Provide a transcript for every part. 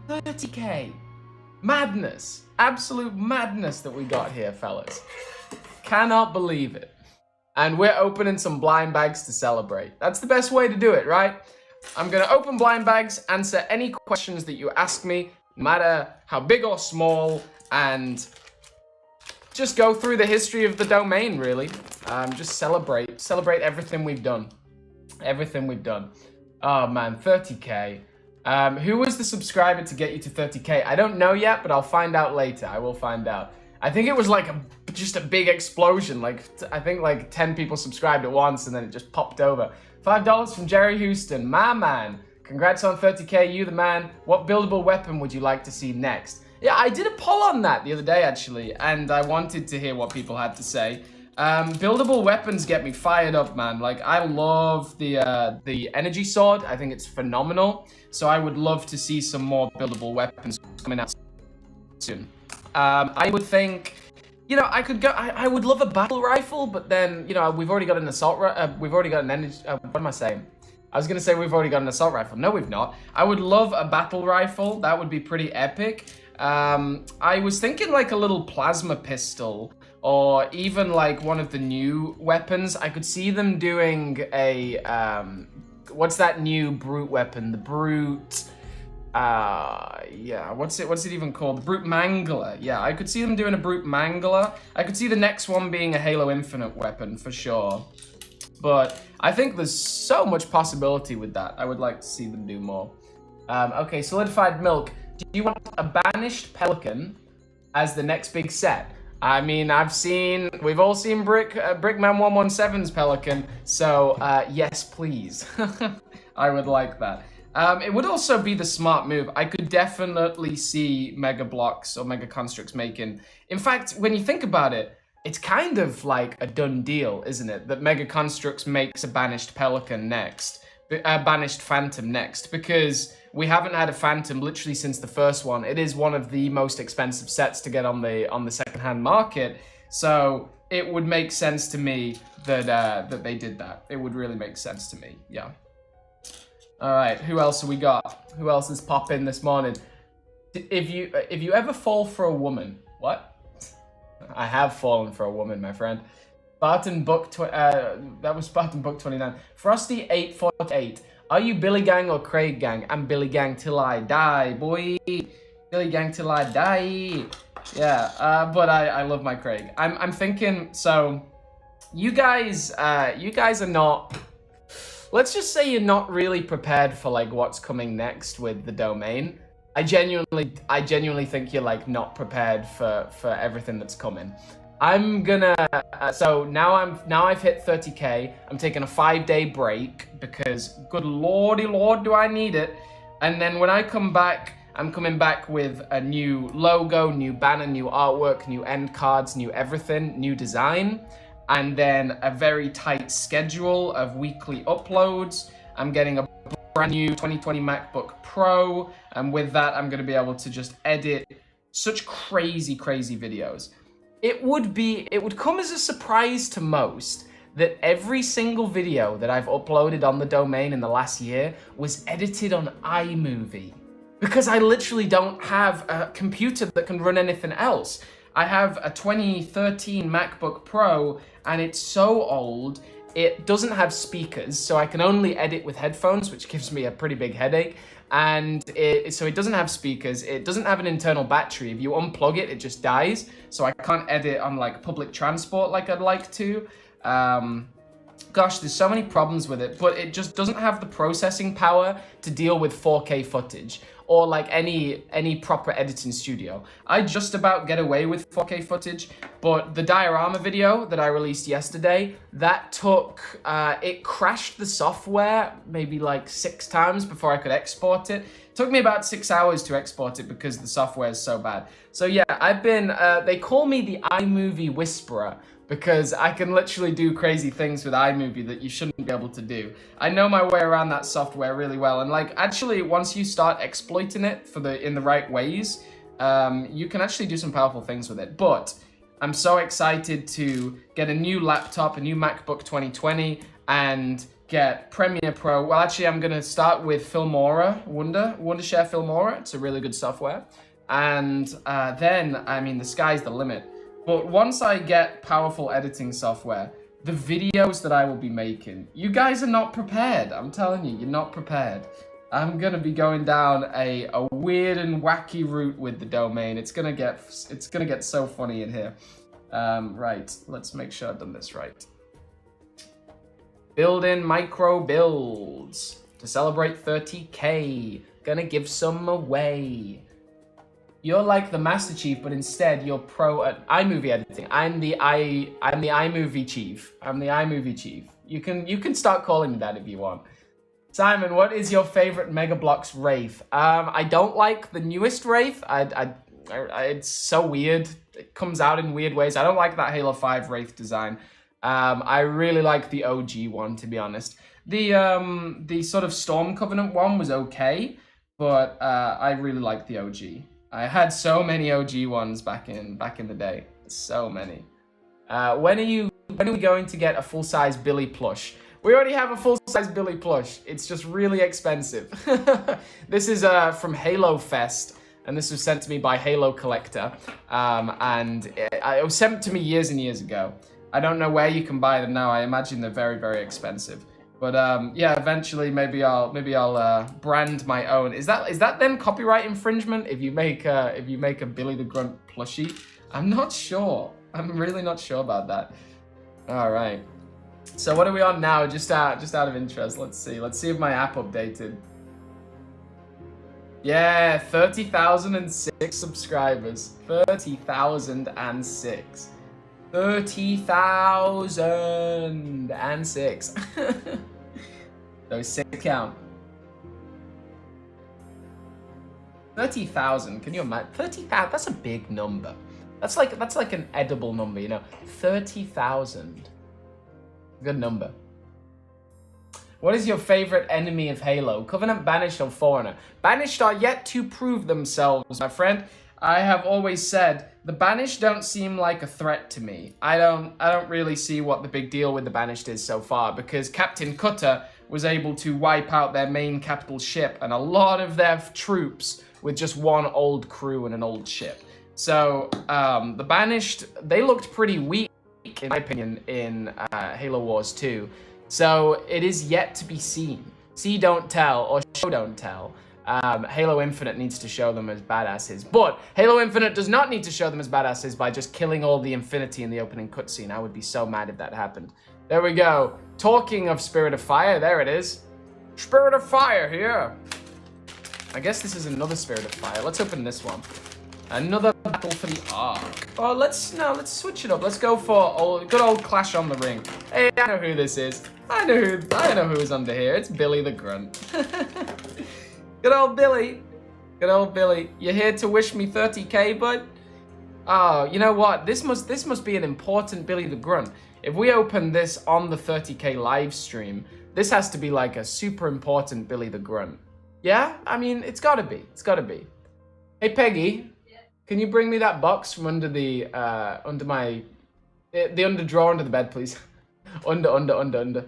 30k. Madness. Absolute madness that we got here, fellas. Cannot believe it. And we're opening some blind bags to celebrate. That's the best way to do it, right? I'm gonna open blind bags, answer any questions that you ask me, no matter how big or small, and just go through the history of the domain, really. Just celebrate everything we've done. Everything we've done. Oh man, 30k. Who was the subscriber to get you to 30k? I don't know yet, but I'll find out later. I will find out. I think it was like just a big explosion. Like, I think like 10 people subscribed at once and then it just popped over. $5 from Jerry Houston. My man. Congrats on 30k, you the man. What buildable weapon would you like to see next? Yeah, I did a poll on that the other day, actually, and I wanted to hear what people had to say. Buildable weapons get me fired up, man. Like, I love the energy sword. I think it's phenomenal. So I would love to see some more buildable weapons coming out soon. I would think, you know, I would love a battle rifle, but then, you know, we've already got an assault rifle. We've already got an energy, what am I saying? I was gonna say we've already got an assault rifle. No, we've not. I would love a battle rifle. That would be pretty epic. I was thinking like a little plasma pistol, or even like one of the new weapons. I could see them doing a, what's that new brute weapon? The brute, yeah, what's it even called? The brute mangler. Yeah, I could see them doing a brute mangler. I could see the next one being a Halo Infinite weapon for sure. But I think there's so much possibility with that. I would like to see them do more. Okay, solidified milk. Do you want a banished pelican as the next big set? I mean, we've all seen Brickman 117's pelican, so yes, please. I would like that. It would also be the smart move. I could definitely see Mega Blocks or Mega Constructs making. In fact, when you think about it, it's kind of like a done deal, isn't it? That Mega Constructs makes a banished pelican next, a banished phantom next, because we haven't had a phantom literally since the first one. It is one of the most expensive sets to get on the secondhand market. So it would make sense to me that that they did that. It would really make sense to me. Yeah. All right. Who else have we got? Who else is popping this morning? If you ever fall for a woman, what? I have fallen for a woman, my friend. Spartan Book, that was Spartan Book 29. Frosty 848. Are you Billy Gang or Craig Gang? I'm Billy Gang till I die, boy. Billy Gang till I die. Yeah, but I love my Craig. I'm thinking, so you guys are not, let's just say you're not really prepared for like what's coming next with the domain. I genuinely think you're like not prepared for everything that's coming. I'm gonna, so now I've hit 30k. I'm taking a 5-day break because good lordy lord do I need it. And then when I come back, I'm coming back with a new logo, new banner, new artwork, new end cards, new everything, new design. And then a very tight schedule of weekly uploads. I'm getting a brand new 2020 MacBook Pro. And with that, I'm gonna be able to just edit such crazy videos. It would come as a surprise to most that every single video that I've uploaded on the domain in the last year was edited on iMovie. Because I literally don't have a computer that can run anything else. I have a 2013 MacBook Pro and it's so old, it doesn't have speakers, so I can only edit with headphones, which gives me a pretty big headache. And so it doesn't have speakers, it doesn't have an internal battery. If you unplug it, it just dies. So I can't edit on like public transport like I'd like to. Gosh, there's so many problems with it, but it just doesn't have the processing power to deal with 4K footage or like any proper editing studio. I just about get away with 4K footage, but the diorama video that I released yesterday, that took, it crashed the software maybe like 6 times before I could export it. It took me about 6 hours to export it because the software is so bad. So yeah, I've been, they call me the iMovie Whisperer, because I can literally do crazy things with iMovie that you shouldn't be able to do. I know my way around that software really well, and like actually once you start exploiting it in the right ways, you can actually do some powerful things with it. But I'm so excited to get a new laptop, a new MacBook 2020, and get Premiere Pro. Well, actually, I'm gonna start with Filmora, Wondershare Filmora. It's a really good software. And then, I mean, the sky's the limit. But once I get powerful editing software, the videos that I will be making, you guys are not prepared. I'm telling you, you're not prepared. I'm gonna be going down a weird and wacky route with the domain. It's gonna get so funny in here. Right, let's make sure I've done this right. Build in micro builds to celebrate 30K. Gonna give some away. You're like the Master Chief, but instead you're pro at iMovie editing. I'm the iMovie Chief. I'm the iMovie Chief. You can start calling me that if you want. Simon, what is your favorite Mega Bloks Wraith? I don't like the newest Wraith. It's so weird. It comes out in weird ways. I don't like that Halo 5 Wraith design. I really like the OG one, to be honest. The sort of Storm Covenant one was okay, but I really like the OG. I had so many OG ones back in the day. So many. When are we going to get a full-size Billy plush? We already have a full-size Billy plush. It's just really expensive. This is from Halo Fest, and this was sent to me by Halo Collector. And it was sent to me years and years ago. I don't know where you can buy them now. I imagine they're very, very expensive. But yeah, eventually maybe I'll brand my own. Is that then copyright infringement if you make a Billy the Grunt plushie? I'm not sure. I'm really not sure about that. All right. So what are we on now? Just out of interest. Let's see if my app updated. Yeah, 30,006 subscribers. 30,006. 30,006. Those 6 count. 30,000. Can you imagine? 30,000. That's a big number. That's like an edible number, you know. 30,000. Good number. What is your favorite enemy of Halo? Covenant, Banished, or Foreigner? Banished are yet to prove themselves, my friend. I have always said the Banished don't seem like a threat to me. I don't really see what the big deal with the Banished is so far, because Captain Cutter was able to wipe out their main capital ship and a lot of their troops with just one old crew and an old ship. So the Banished, they looked pretty weak, in my opinion, in Halo Wars 2. So it is yet to be seen. See, don't tell, or show, don't tell. Halo Infinite needs to show them as badasses, but Halo Infinite does not need to show them as badasses by just killing all the Infinity in the opening cutscene. I would be so mad if that happened. There we go. Talking of Spirit of Fire, there it is. Spirit of Fire here. I guess this is another Spirit of Fire. Let's open this one. Another battle for the Ark. Oh, let's switch it up. Let's go for good old Clash on the Ring. Hey, I know who this is. I know who's under here. It's Billy the Grunt. Good old Billy. Good old Billy. You're here to wish me 30K, bud? Oh, you know what? This must be an important Billy the Grunt. If we open this on the 30K live stream, this has to be like a super important Billy the Grunt. Yeah? I mean, it's gotta be. It's gotta be. Hey, Peggy. Yeah. Can you bring me that box from under the under drawer under the bed, please? under.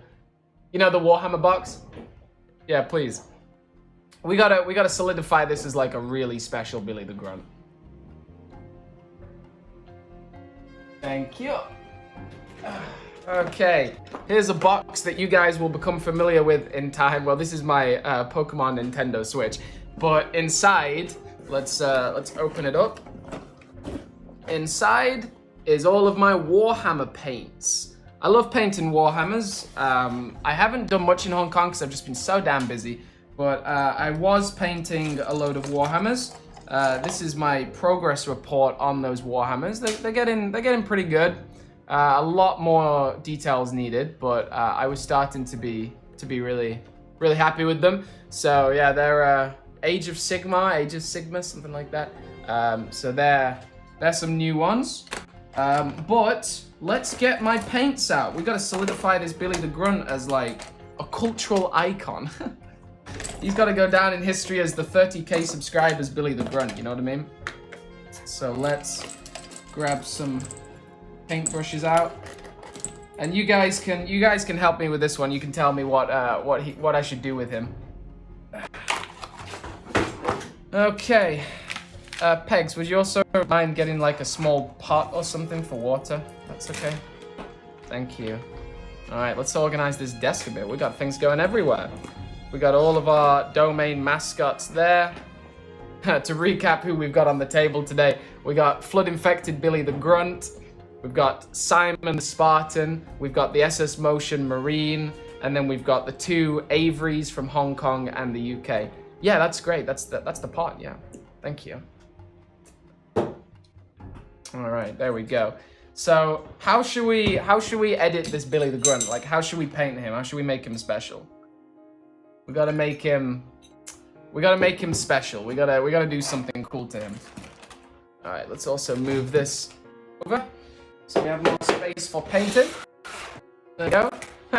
You know, the Warhammer box? Yeah, please. We gotta solidify this as like a really special Billy the Grunt. Thank you. Okay, here's a box that you guys will become familiar with in time. Well, this is my Pokemon Nintendo Switch, but inside, let's open it up. Inside is all of my Warhammer paints. I love painting Warhammers. I haven't done much in Hong Kong because I've just been so damn busy. But I was painting a load of Warhammers. This is my progress report on those Warhammers. They're getting pretty good. A lot more details needed, but I was starting to be really happy with them. So yeah, they're Age of Sigma, something like that. So they're some new ones. But let's get my paints out. We gotta solidify this Billy the Grunt as like a cultural icon. He's got to go down in history as the 30K subscribers Billy the Grunt, you know what I mean? So let's grab some paintbrushes out. And you guys can help me with this one. You can tell me what I should do with him. Okay. Pegs, would you also mind getting like a small pot or something for water? That's okay. Thank you. All right, let's organize this desk a bit. We got things going everywhere. We got all of our domain mascots there. To recap who we've got on the table today, we got flood-infected Billy the Grunt. We've got Simon the Spartan. We've got the SS Motion Marine. And then we've got the two Averys from Hong Kong and the UK. Yeah, that's great. That's the pot, yeah. Thank you. All right, there we go. So how should we edit this Billy the Grunt? Like, how should we paint him? How should we make him special? We gotta make him special. We gotta do something cool to him. All right, let's also move this over so we have more space for painting. There we go.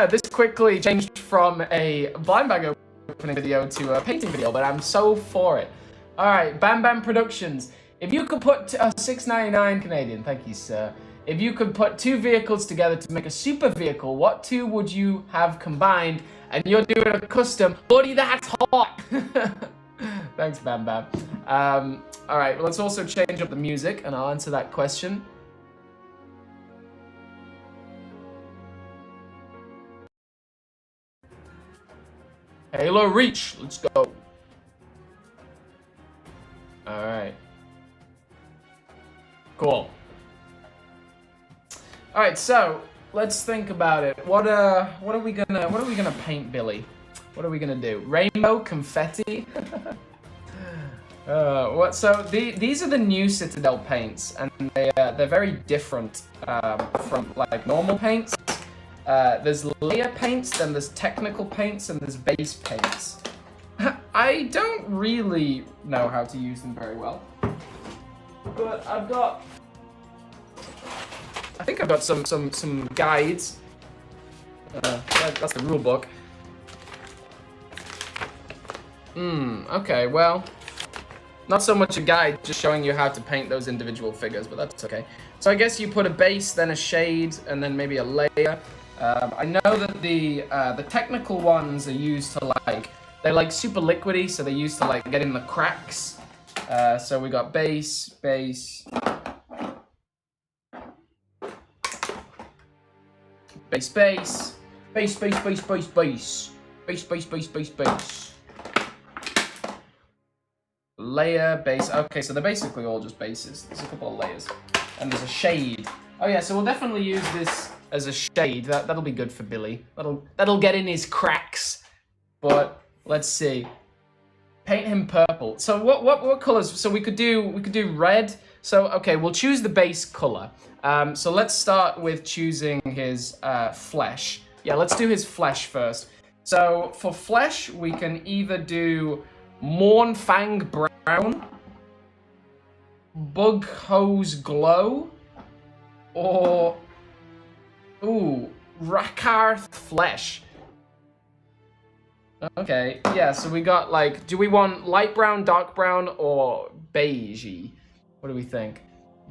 This quickly changed from a blind bag opening video to a painting video, but I'm so for it. All right, Bam Bam Productions. If you could put $6.99 Canadian, thank you, sir. If you could put two vehicles together to make a super vehicle, what two would you have combined? And you're doing a custom. Buddy, that's hot. Thanks, Bam Bam. All right, well, let's also change up the music, and I'll answer that question. Halo Reach, let's go. All right. Cool. All right, so let's think about it. What are we gonna paint Billy? What are we gonna do? Rainbow confetti. So these are the new Citadel paints, and they're very different from like normal paints. There's layer paints, then there's technical paints, and there's base paints. I don't really know how to use them very well, but I think I've got some guides. That's the rule book. Okay, well, not so much a guide, just showing you how to paint those individual figures, but that's okay. So I guess you put a base, then a shade, and then maybe a layer. I know that the technical ones are used to they're like super liquidy, so they're used to like get in the cracks. So we got base, base, base, base, base, base, base, base, base, base, base, base, base, base. Layer, base. Okay, so they're basically all just bases. There's a couple of layers, and there's a shade. Oh yeah, so we'll definitely use this as a shade. That'll be good for Billy. That'll get in his cracks. But let's see. Paint him purple. So what colors? So we could do red. So okay, we'll choose the base color. So let's start with choosing his flesh. Yeah, let's do his flesh first. So for flesh, we can either do Mornfang brown, Bug Hose glow, or Rakarth flesh. Okay, yeah, so we got like, do we want light brown, dark brown, or beigey? What do we think?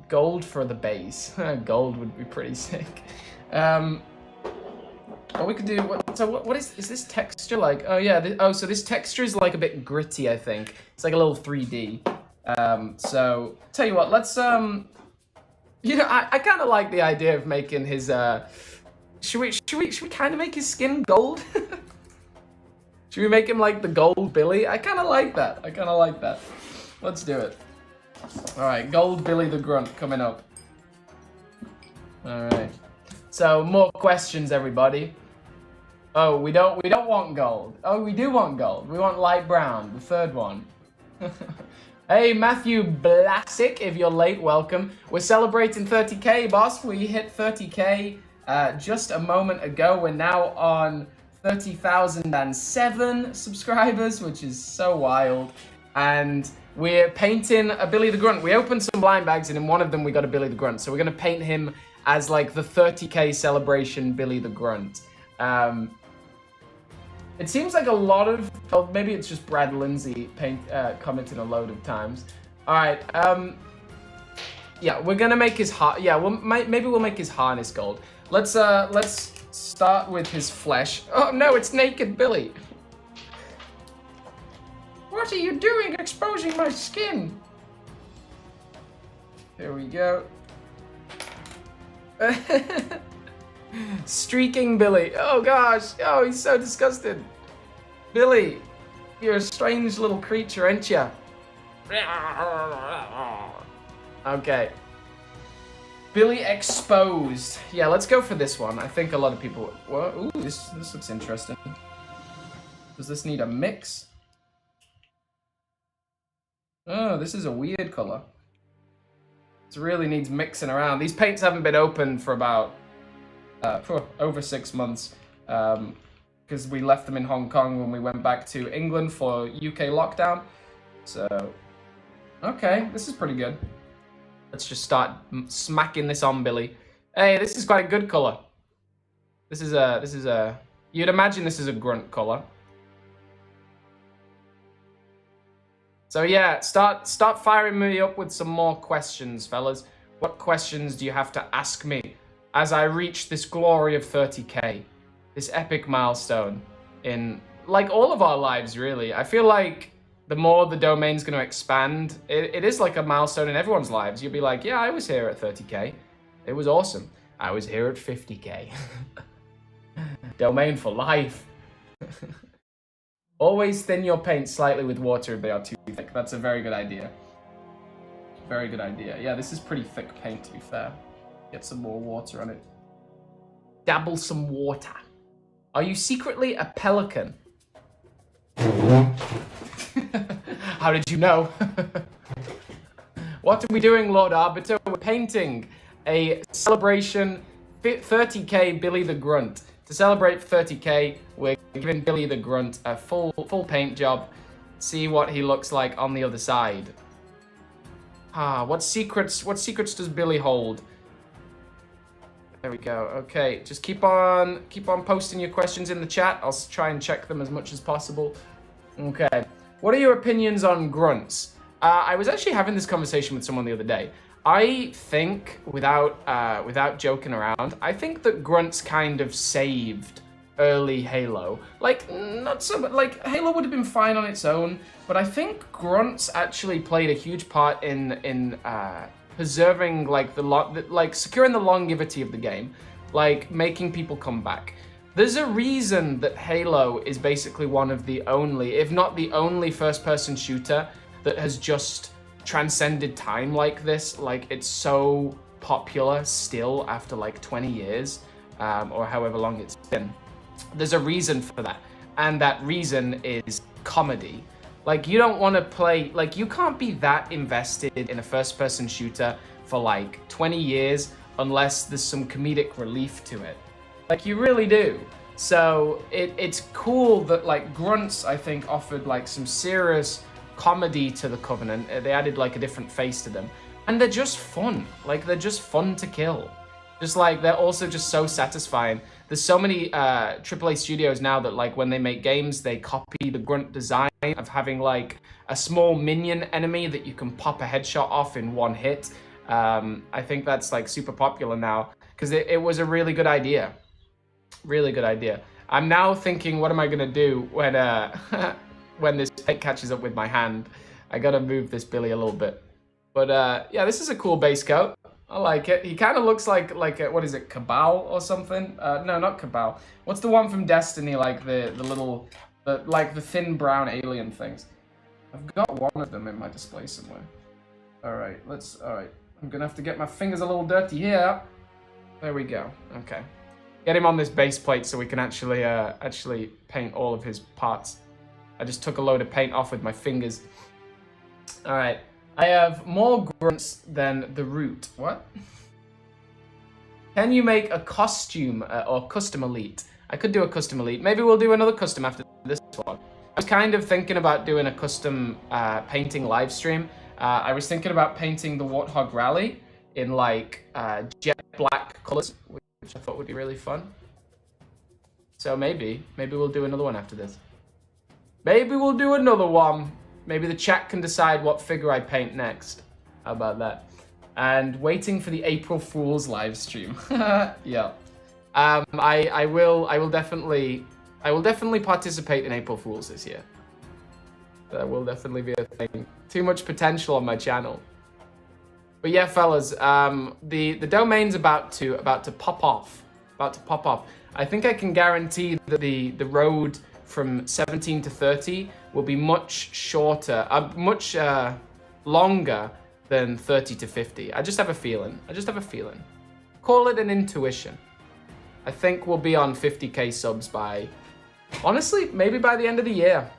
Gold for the base. Gold would be pretty sick. Or we could do, what is this texture like? Oh yeah, so this texture is like a bit gritty, I think. It's like a little 3D. So, tell you what, let's, you know, I kind of like the idea of making his, should we kind of make his skin gold? Should we make him like the gold Billy? I kind of like that. Let's do it. All right, gold Billy the Grunt coming up. All right. So more questions, everybody. Oh, we don't want gold. Oh, we do want gold. We want light brown, the third one. Hey, Matthew Blasick, if you're late, welcome. We're celebrating 30K, boss. We hit 30K just a moment ago. We're now on 30,007 subscribers, which is so wild. And we're painting a Billy the Grunt. We opened some blind bags, and in one of them we got a Billy the Grunt. So we're going to paint him as like the 30K celebration Billy the Grunt. It seems like a lot of, oh, maybe it's just Brad Lindsay commenting a load of times. All right, Yeah, we're gonna make his yeah, maybe we'll make his harness gold. Let's start with his flesh. Oh no, it's naked Billy. What are you doing exposing my skin? Here we go. Streaking Billy. Oh gosh. Oh, he's so disgusted. Billy, you're a strange little creature, ain't ya? Okay. Billy exposed. Yeah, let's go for this one. I think a lot of people... Well, ooh, this looks interesting. Does this need a mix? Oh, this is a weird color. This really needs mixing around. These paints haven't been open for about over 6 months because we left them in Hong Kong when we went back to England for UK lockdown. So, okay, this is pretty good. Let's just start smacking this on, Billy. Hey, this is quite a good color. This is a. You'd imagine this is a grunt color. So yeah, start firing me up with some more questions, fellas. What questions do you have to ask me as I reach this glory of 30k, this epic milestone in like all of our lives, really? I feel like the more the domain's going to expand, it is like a milestone in everyone's lives. You'll be like, yeah, I was here at 30k. It was awesome. I was here at 50k. Domain for life. Always thin your paint slightly with water if they are too thick. That's a very good idea. Very good idea. Yeah, this is pretty thick paint, to be fair. Get some more water on it. Dabble some water. Are you secretly a pelican? How did you know? What are we doing, Lord Arbiter? We're painting a celebration 30k Billy the Grunt. To celebrate 30k, we're giving Billy the Grunt a full paint job. See what he looks like on the other side. What secrets does Billy hold? There we go. Okay, just keep on posting your questions in the chat. I'll try and check them as much as possible. Okay. What are your opinions on grunts? I was actually having this conversation with someone the other day. I think, without joking around, I think that grunts kind of saved early Halo. Like, not so, but like Halo would have been fine on its own, but I think grunts actually played a huge part in preserving like securing the longevity of the game, like making people come back. There's a reason that Halo is basically one of the only, if not the only, first-person shooter that has just transcended time like this. Like, it's so popular still after like 20 years, or however long it's been. There's a reason for that, and that reason is comedy. Like, you don't want to play, like, you can't be that invested in a first-person shooter for like 20 years unless there's some comedic relief to it. Like, you really do. So it's cool that like grunts, I think, offered like some serious comedy to the Covenant. They added like a different face to them, and they're just fun. Like, they're just fun to kill. Just like, they're also just so satisfying. There's so many AAA studios now that like when they make games, they copy the grunt design of having like a small minion enemy that you can pop a headshot off in one hit. I think that's like super popular now because it was a really good idea. Really good idea. I'm now thinking, what am I gonna do when when this paint catches up with my hand? I gotta move this Billy a little bit. But yeah, this is a cool base coat. I like it. He kind of looks like a, what is it, Cabal or something? No, not Cabal. What's the one from Destiny? Like the little, like the thin brown alien things. I've got one of them in my display somewhere. All right, I'm gonna have to get my fingers a little dirty here. There we go. Okay. Get him on this base plate so we can actually paint all of his parts. I just took a load of paint off with my fingers. All right. I have more grunts than the root. What? Can you make a costume or custom elite? I could do a custom elite. Maybe we'll do another custom after this one. I was kind of thinking about doing a custom painting live stream. I was thinking about painting the Warthog Rally in like jet black colors, which I thought would be really fun. So maybe we'll do another one after this. Maybe we'll do another one. Maybe the chat can decide what figure I paint next. How about that? and waiting for the April Fool's live stream. Yeah. I will definitely participate in April Fool's this year. That will definitely be a thing. Too much potential on my channel. But yeah, fellas, the domain's about to pop off. I think I can guarantee that the road from 17 to 30 will be much shorter, much longer than 30 to 50. I just have a feeling. Call it an intuition. I think we'll be on 50k subs by, honestly, maybe by the end of the year.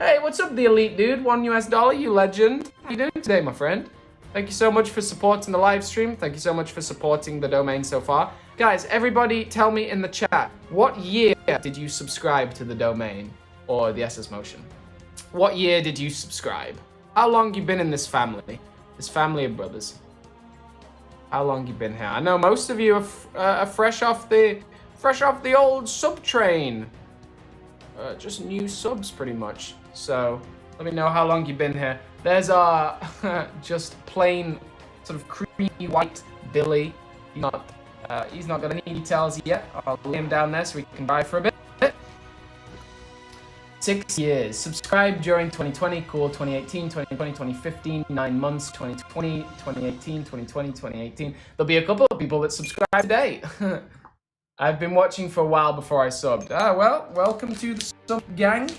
Hey, what's up, the elite dude? $1 US, you legend. How you doing today, my friend? Thank you so much for supporting the live stream. Thank you so much for supporting the domain so far. Guys, everybody tell me in the chat, what year did you subscribe to the domain or the SS Motion? What year did you subscribe? How long you been in this family of brothers? How long you been here? I know most of you are fresh off the old sub train. Just new subs pretty much. So let me know how long you've been here. There's our just plain sort of creamy white Billy. He's not got any details yet. I'll lay him down there so we can drive for a bit. 6 years. Subscribed during 2020, cool. 2018, 2020, 2015, 9 months, 2020, 2018, 2020, 2018. There'll be a couple of people that subscribe today. I've been watching for a while before I subbed. Well, welcome to the sub gang.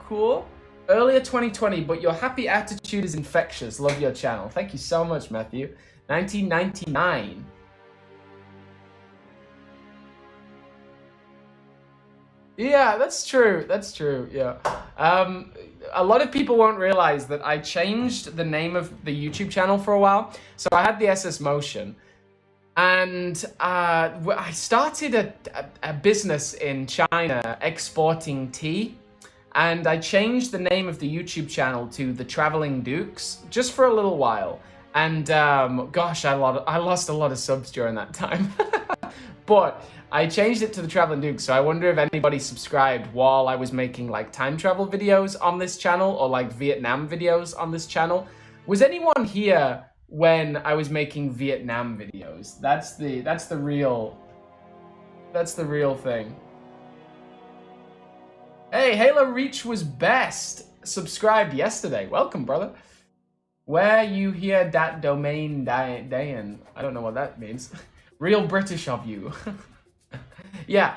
Cool. Earlier 2020, but your happy attitude is infectious. Love your channel. Thank you so much, Matthew. 1999. Yeah, that's true. Yeah. A lot of people won't realize that I changed the name of the YouTube channel for a while. So I had the SS Motion. And I started a business in China exporting tea. And I changed the name of the YouTube channel to The Traveling Dukes just for a little while. And gosh, I lost a lot of subs during that time. But I changed it to The Traveling Dukes, so I wonder if anybody subscribed while I was making like time travel videos on this channel or like Vietnam videos on this channel. Was anyone here when I was making Vietnam videos? That's the real thing. Hey, Halo Reach was best. Subscribed yesterday. Welcome, brother. Where you hear that domain dayan? I don't know what that means. Real British of you. Yeah,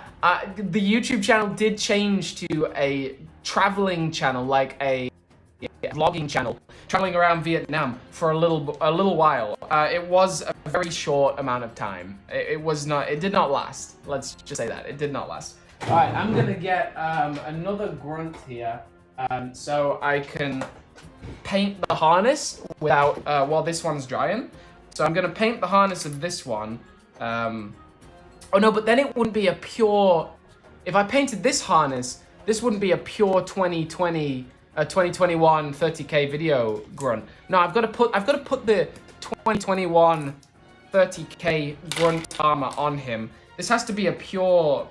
the YouTube channel did change to a traveling channel, like a vlogging channel, traveling around Vietnam for a little while. It was a very short amount of time. It did not last. Let's just say that it did not last. All right, I'm gonna get another grunt here, so I can paint the harness without while this one's drying. So I'm gonna paint the harness of this one. Oh no, but then it wouldn't be a pure. If I painted this harness, this wouldn't be a pure 2021 30k video grunt. No, I've got to put the 2021 30k grunt armor on him. This has to be a pure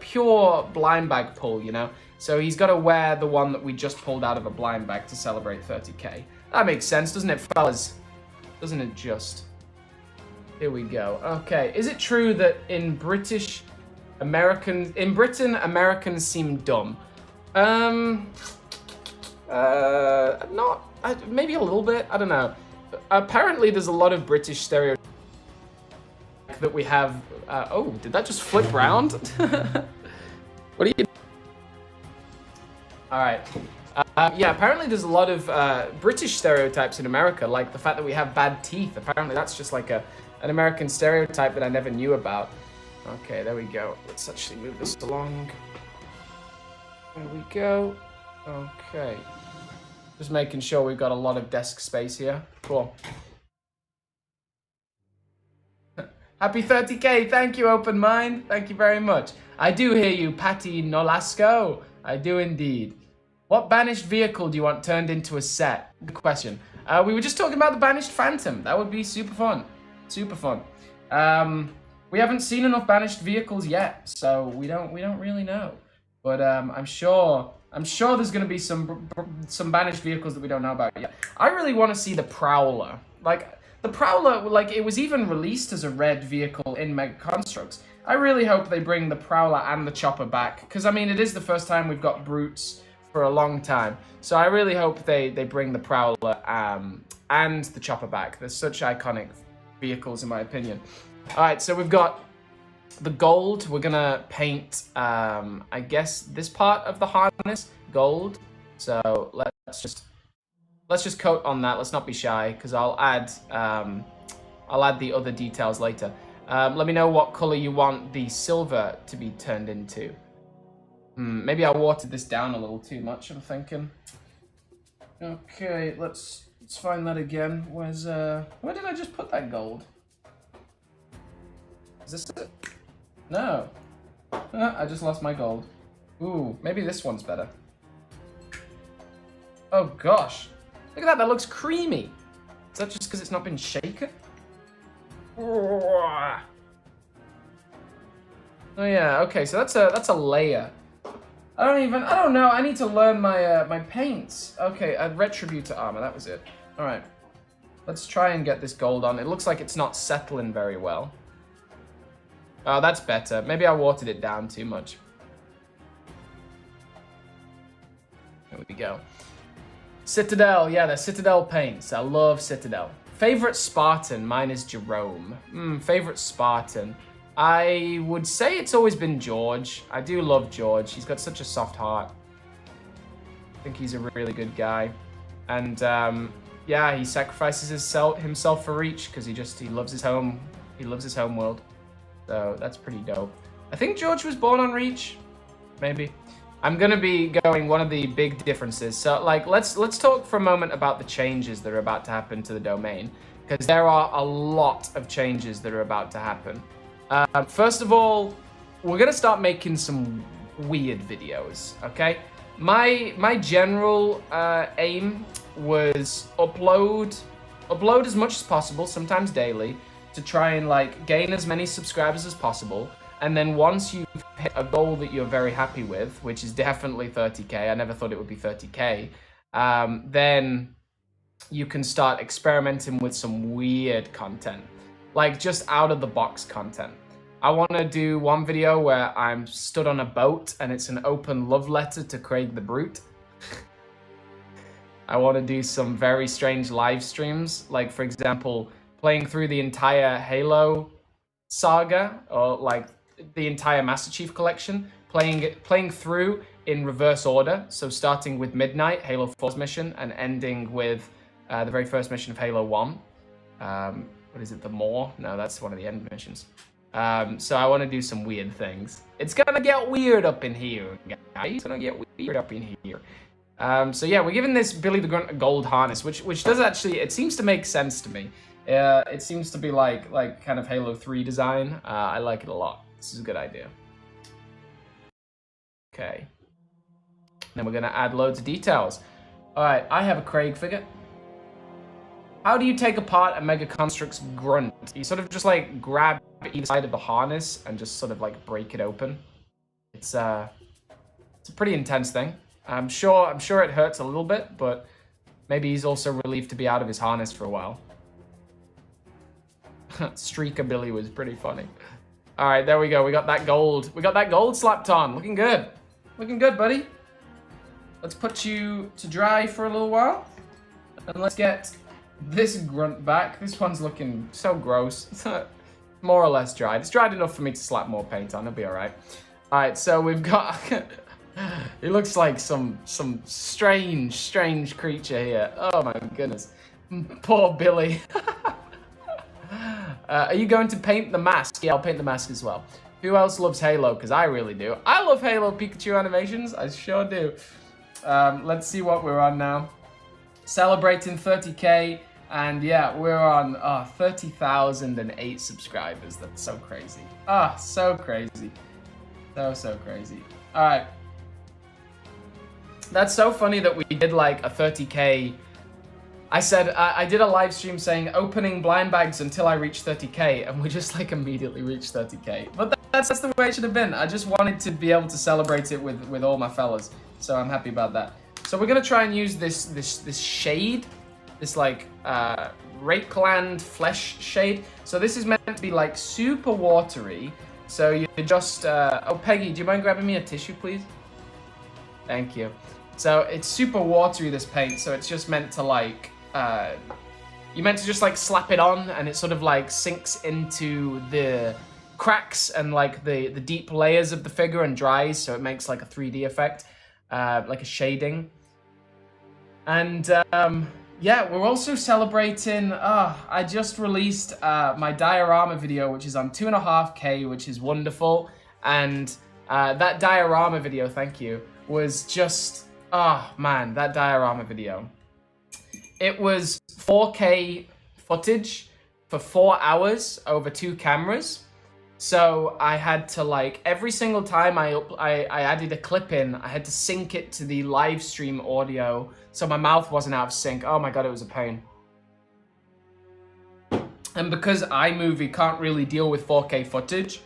blind bag pull, you know? So he's got to wear the one that we just pulled out of a blind bag to celebrate 30k. That makes sense, doesn't it, fellas? Doesn't it just? Here we go. Okay, is it true that in Britain, Americans seem dumb? Maybe a little bit, I don't know. Apparently there's a lot of British stereotypes that we have. Oh, did that just flip round? What are you? All right. Yeah, apparently there's a lot of British stereotypes in America, like the fact that we have bad teeth. Apparently that's just like an American stereotype that I never knew about. Okay, there we go. Let's actually move this along. There we go. Okay. Just making sure we've got a lot of desk space here. Cool. Happy 30k, thank you, Open Mind. Thank you very much. I do hear you, Patty Nolasco. I do indeed. What banished vehicle do you want turned into a set? Good question. We were just talking about the banished Phantom. That would be super fun. Super fun. We haven't seen enough banished vehicles yet, so we don't really know. But I'm sure there's gonna be some banished vehicles that we don't know about yet. I really want to see the Prowler. Like, The Prowler, like, it was even released as a red vehicle in Mega Constructs. I really hope they bring the Prowler and the Chopper back, because, I mean, it is the first time we've got brutes for a long time. So I really hope they bring the Prowler and the Chopper back. They're such iconic vehicles, in my opinion. All right, so we've got the gold. We're gonna paint, I guess, this part of the harness gold. So let's just coat on that. Let's not be shy, because I'll add the other details later. Let me know what color you want the silver to be turned into. Maybe I watered this down a little too much, I'm thinking. Okay, let's find that again. Where did I just put that gold? Is this it? No. I just lost my gold. Ooh, maybe this one's better. Oh gosh. Look at that, that looks creamy. Is that just because it's not been shaken? Oh yeah, okay, so that's a layer. I don't know, I need to learn my my paints. Okay, Retributor armor, that was it. Alright. Let's try and get this gold on. It looks like it's not settling very well. Oh, that's better. Maybe I watered it down too much. There we go. Citadel, yeah, they're Citadel paints. I love Citadel. Favorite Spartan, mine is Jerome. Favorite Spartan. I would say it's always been George. I do love George. He's got such a soft heart. I think he's a really good guy. And yeah, he sacrifices himself for Reach because he loves his home. He loves his home world. So that's pretty dope. I think George was born on Reach. Maybe. I'm gonna be going one of the big differences. So like let's talk for a moment about the changes that are about to happen to the domain. Because there are a lot of changes that are about to happen. First of all, we're gonna start making some weird videos, okay? My general aim was upload as much as possible, sometimes daily, to try and like gain as many subscribers as possible. And then once you've hit a goal that you're very happy with, which is definitely 30K, I never thought it would be 30K, then you can start experimenting with some weird content. Like just out of the box content. I want to do one video where I'm stood on a boat and it's an open love letter to Craig the Brute. I want to do some very strange live streams, like for example, playing through the entire Halo saga, or like the entire Master Chief collection, playing through in reverse order. So starting with Midnight, Halo 4's mission, and ending with the very first mission of Halo 1. What is it, the Maw? No, that's one of the end missions. So I want to do some weird things. It's gonna get weird up in here, guys. It's gonna get weird up in here. So yeah, we're giving this Billy the Grunt a gold harness, which does actually, it seems to make sense to me. It seems to be like kind of Halo 3 design. I like it a lot. This is a good idea. Okay. Then we're gonna add loads of details. All right, I have a Craig figure. How do you take apart a Mega Construct's Grunt? You sort of just like grab either side of the harness and just sort of like break it open. It's a pretty intense thing. I'm sure it hurts a little bit, but maybe he's also relieved to be out of his harness for a while. Streaker Billy was pretty funny. All right, there we go. We got that gold. We got that gold slapped on. Looking good. Looking good, buddy. Let's put you to dry for a little while. And let's get this Grunt back. This one's looking so gross. It's more or less dried. It's dried enough for me to slap more paint on. It'll be all right. All right, so we've got... He looks like some strange creature here. Oh my goodness. Poor Billy. Are you going to paint the mask? Yeah, I'll paint the mask as well. Who else loves Halo? Because I really do. I love Halo Pikachu animations. I sure do. Let's see what we're on now. Celebrating 30K. And yeah, we're on 30,008 subscribers. That's so crazy. So crazy. So crazy. All right. That's so funny that we did like a 30K. I said, I did a live stream saying opening blind bags until I reach 30K, and we just like immediately reached 30K. But that's the way it should have been. I just wanted to be able to celebrate it with all my fellas. So I'm happy about that. So we're gonna try and use this shade this like Rakeland flesh shade. So this is meant to be like super watery. So you just, oh Peggy, do you mind grabbing me a tissue, please? Thank you. So it's super watery, this paint, so it's just meant to like, you're meant to just like slap it on and it sort of like sinks into the cracks and like the deep layers of the figure and dries, so it makes like a 3D effect, like a shading. And yeah, we're also celebrating, I just released my diorama video, which is on 2.5K, which is wonderful. And that diorama video, thank you, was just, man, that diorama video. It was 4K footage for 4 hours over 2 cameras. So I had to like, every single time I added a clip in, I had to sync it to the live stream audio so my mouth wasn't out of sync. Oh my God, it was a pain. And because iMovie can't really deal with 4K footage,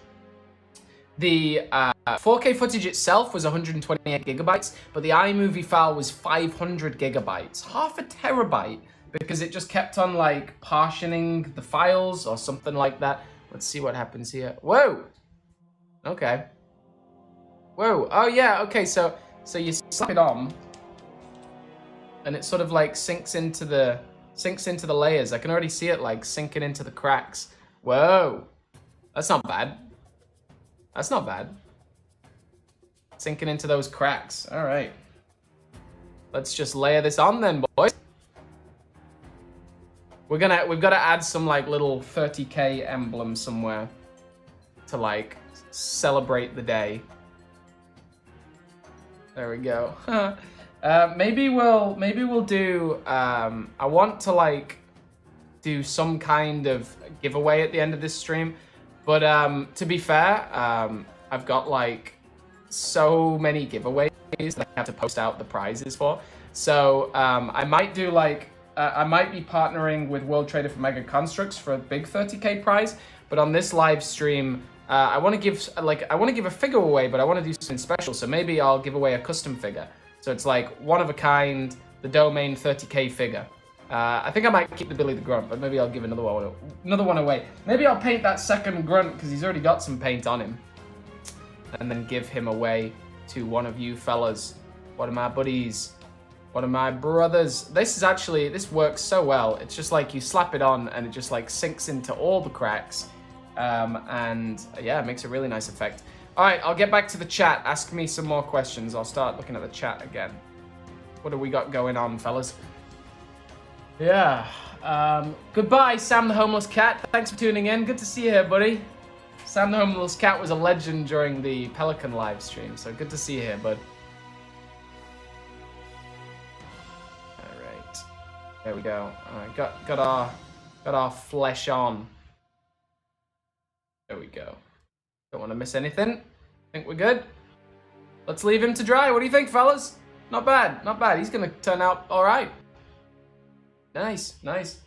the 4K footage itself was 128 gigabytes, but the iMovie file was 500 gigabytes, half a terabyte, because it just kept on like partitioning the files or something like that. Let's see what happens here. Whoa. Okay. Whoa. Oh yeah. Okay. So you slap it on, and it sort of like sinks into the layers. I can already see it like sinking into the cracks. Whoa. That's not bad. That's not bad. Sinking into those cracks. All right. Let's just layer this on then, boys. We've got to add some like little 30K emblem somewhere to like celebrate the day. There we go. Maybe we'll do. I want to like do some kind of giveaway at the end of this stream, but to be fair, I've got like so many giveaways that I have to post out the prizes for. So I might do like. I might be partnering with World Trader for Mega Constructs for a big 30K prize, but on this live stream, I want to give a figure away, but I want to do something special. So maybe I'll give away a custom figure. So it's like one of a kind, the domain 30K figure. I think I might keep the Billy the Grunt, but maybe I'll give another one away. Maybe I'll paint that second Grunt because he's already got some paint on him, and then give him away to one of you fellas, one of my buddies. One of my brothers. This works so well. It's just like you slap it on and it just like sinks into all the cracks. And yeah, it makes a really nice effect. All right, I'll get back to the chat. Ask me some more questions. I'll start looking at the chat again. What do we got going on, fellas? Yeah. Goodbye, Sam the Homeless Cat. Thanks for tuning in. Good to see you here, buddy. Sam the Homeless Cat was a legend during the Pelican live stream, so good to see you here, bud. There we go. All right, got our flesh on. There we go. Don't want to miss anything. Think we're good. Let's leave him to dry. What do you think, fellas? Not bad, not bad. He's gonna turn out all right. Nice, nice.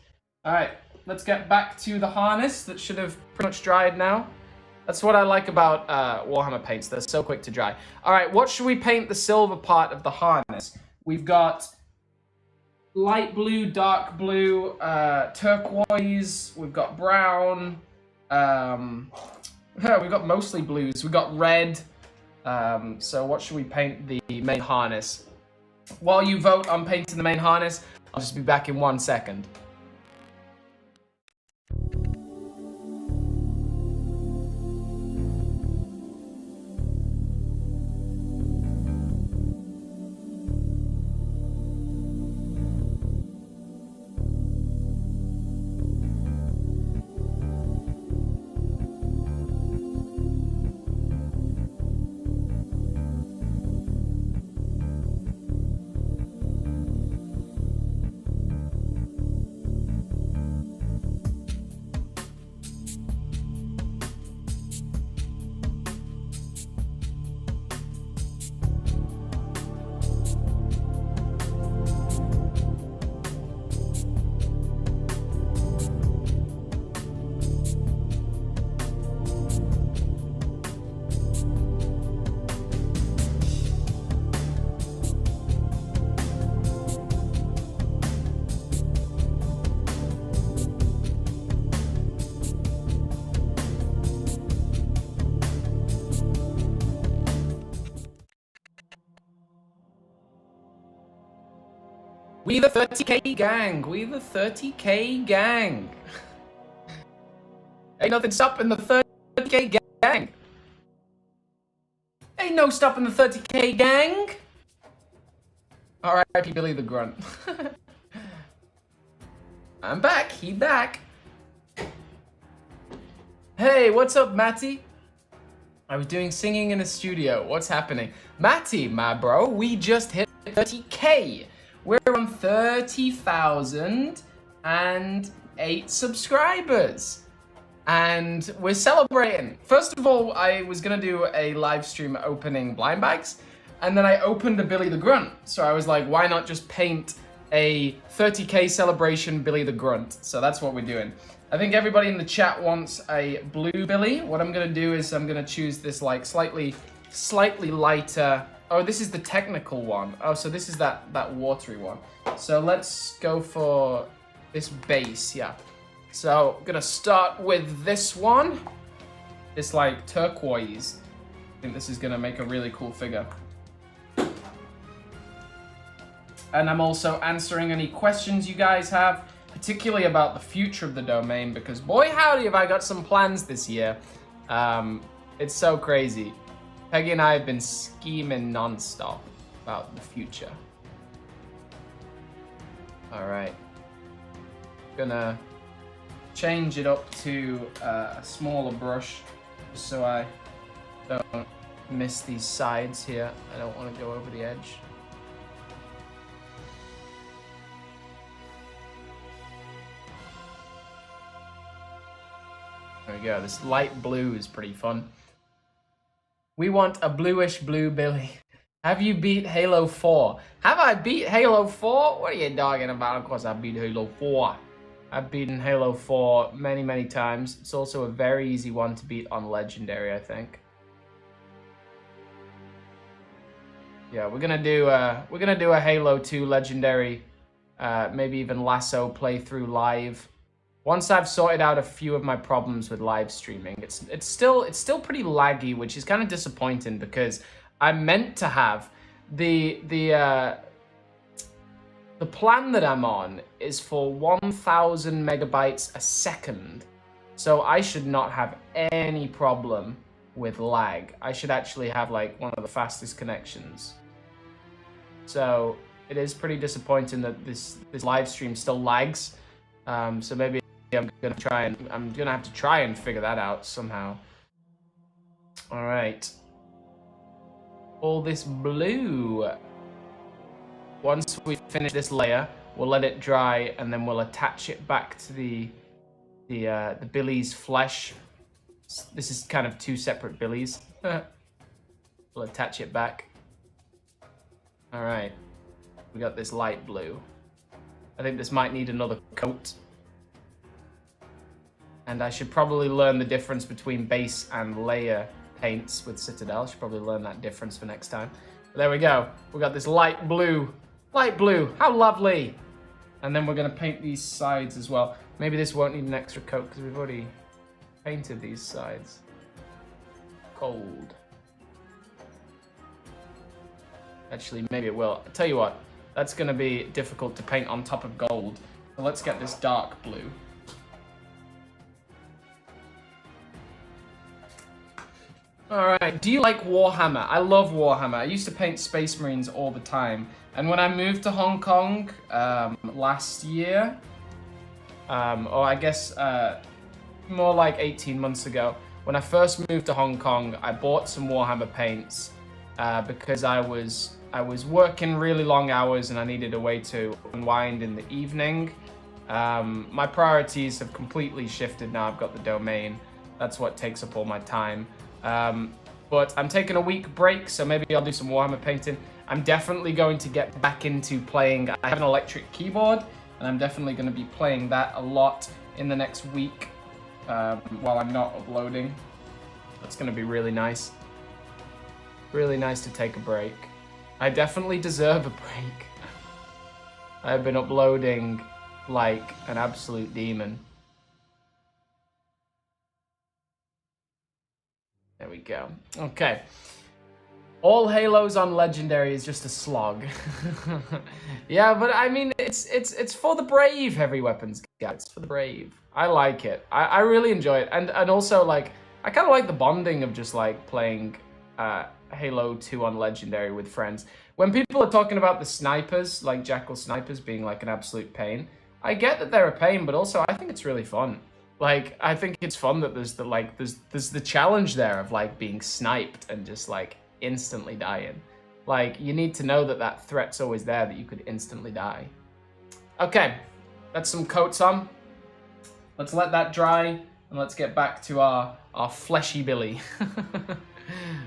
All right, let's get back to the harness that should have pretty much dried now. That's what I like about Warhammer paints. They're so quick to dry. All right, what should we paint the silver part of the harness? We've got light blue, dark blue, turquoise, we've got brown, we've got mostly blues, we've got red, so what should we paint the main harness? While you vote on painting the main harness, I'll just be back in 1 second. We the 30k gang. We the 30k gang. Ain't nothing stopping the 30k gang. Ain't no stopping the 30k gang. Alright, Billy the Grunt. I'm back. He back. Hey, what's up, Matty? I was doing singing in a studio. What's happening? Matty, my bro, we just hit 30k. We're on 30,008 subscribers. And we're celebrating. First of all, I was gonna do a live stream opening blind bags, and then I opened a Billy the Grunt. So I was like, why not just paint a 30k celebration Billy the Grunt? So that's what we're doing. I think everybody in the chat wants a blue Billy. What I'm gonna do is I'm gonna choose this like slightly lighter. Oh, this is the technical one. Oh, so this is that watery one. So let's go for this base, yeah. So I'm gonna start with this one. This like turquoise. I think this is gonna make a really cool figure. And I'm also answering any questions you guys have, particularly about the future of the domain, because boy howdy have I got some plans this year. It's so crazy. Peggy and I have been scheming non-stop about the future. All right, gonna change it up to a smaller brush just so I don't miss these sides here. I don't want to go over the edge. There we go. This light blue is pretty fun. We want a bluish blue Billy. Have you beat Halo 4? Have I beat Halo 4? What are you talking about? Of course I beat Halo 4. I've beaten Halo 4 many, many times. It's also a very easy one to beat on Legendary, I think. Yeah, we're gonna do a Halo 2 Legendary, maybe even Lasso playthrough live. Once I've sorted out a few of my problems with live streaming, it's still pretty laggy, which is kind of disappointing because I'm meant to have the plan that I'm on is for 1,000 megabytes a second, so I should not have any problem with lag. I should actually have like one of the fastest connections. So it is pretty disappointing that this live stream still lags. So maybe I'm gonna have to try and figure that out somehow. All right. All this blue. Once we finish this layer, we'll let it dry and then we'll attach it back to the Billy's flesh. This is kind of two separate Billies. We'll attach it back. All right. We got this light blue. I think this might need another coat. And I should probably learn the difference between base and layer paints with Citadel. I should probably learn that difference for next time. But there we go. We got this light blue. Light blue. How lovely. And then we're going to paint these sides as well. Maybe this won't need an extra coat because we've already painted these sides. Gold. Actually, maybe it will. I'll tell you what. That's going to be difficult to paint on top of gold. So let's get this dark blue. Alright, do you like Warhammer? I love Warhammer. I used to paint Space Marines all the time. And when I moved to Hong Kong last year, or I guess more like 18 months ago, when I first moved to Hong Kong, I bought some Warhammer paints because I was working really long hours and I needed a way to unwind in the evening. My priorities have completely shifted now. I've got the domain. That's what takes up all my time. But I'm taking a week break, so maybe I'll do some Warhammer painting. I'm definitely going to get back into playing. I have an electric keyboard, and I'm definitely going to be playing that a lot in the next week while I'm not uploading. That's going to be really nice. Really nice to take a break. I definitely deserve a break. I've been uploading like an absolute demon. There we go. Okay. All Halos on Legendary is just a slog. Yeah, but I mean, it's for the brave, heavy weapons guys. It's for the brave. I like it. I really enjoy it, and also like I kind of like the bonding of just like playing Halo 2 on Legendary with friends. When people are talking about the snipers, like Jackal snipers being like an absolute pain, I get that they're a pain, but also I think it's really fun. Like I think it's fun that there's the like there's the challenge there of like being sniped and just like instantly dying. Like you need to know that that threat's always there, that you could instantly die. Okay, that's some coats on. Let's let that dry and let's get back to our fleshy Billy.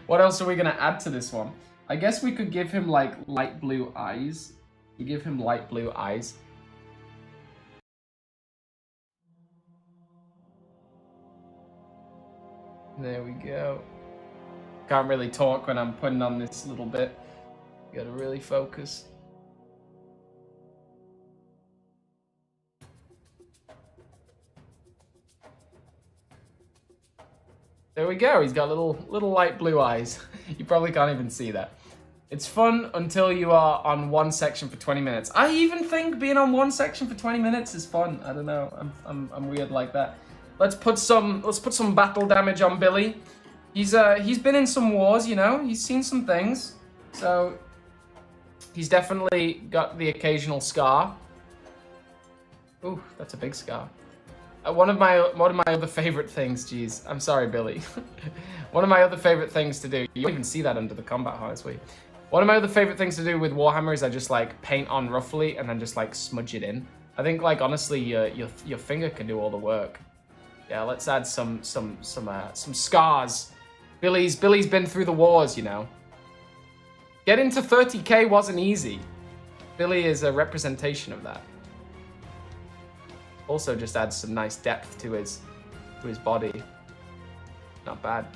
What else are we gonna add to this one? I guess we could give him like light blue eyes. You give him light blue eyes. There we go. Can't really talk when I'm putting on this little bit. You gotta really focus. There we go. He's got little light blue eyes. You probably can't even see that. It's fun until you are on one section for 20 minutes. I even think being on one section for 20 minutes is fun. I don't know. I'm weird like that. Let's put some battle damage on Billy. He's been in some wars, you know. He's seen some things. So he's definitely got the occasional scar. Ooh, that's a big scar. One of my other favorite things, geez, I'm sorry, Billy. One of my other favorite things to do, you don't even see that under the combat harness, wait. One of my other favorite things to do with Warhammer is I just like paint on roughly and then just like smudge it in. I think like honestly your finger can do all the work. Yeah, let's add some scars. Billy's been through the wars, you know. Getting to 30k wasn't easy. Billy is a representation of that. Also just adds some nice depth to his body. Not bad.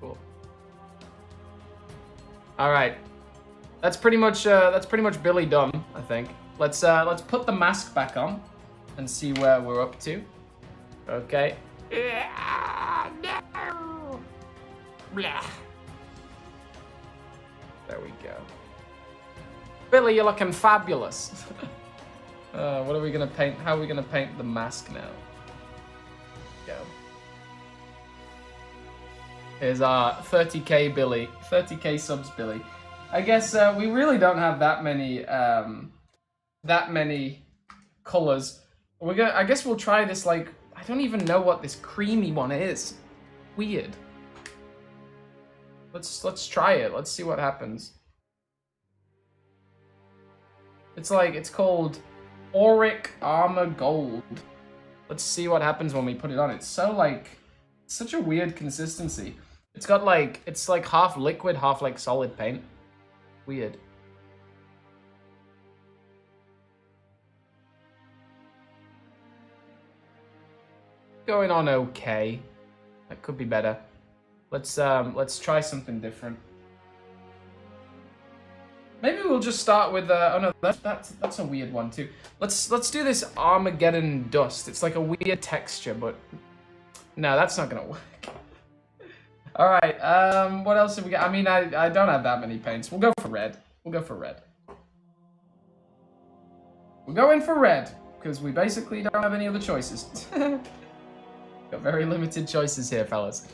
Cool. All right. That's pretty much Billy done, I think. Let's put the mask back on and see where we're up to. Okay. No. Blah. There we go. Billy, you're looking fabulous. What are we gonna paint? How are we gonna paint the mask now? Go. Here's our 30k Billy, 30k subs Billy. I guess we really don't have that many colors. I guess we'll try this like I don't even know what this creamy one is. Weird. Let's try it. Let's see what happens. It's called Auric Armor Gold. Let's see what happens when we put it on. It's so like, such a weird consistency. It's got like, it's like half liquid, half like solid paint. Weird. Going on okay. That could be better. Let's try something different. Maybe we'll just start with oh no, that's a weird one too. Let's do this Armageddon dust. It's like a weird texture, but no, that's not gonna work. All right, what else have we got? I mean, I don't have that many paints. We'll go for red. We'll go for red. We'll go in for red because we basically don't have any other choices. Got very limited choices here, fellas.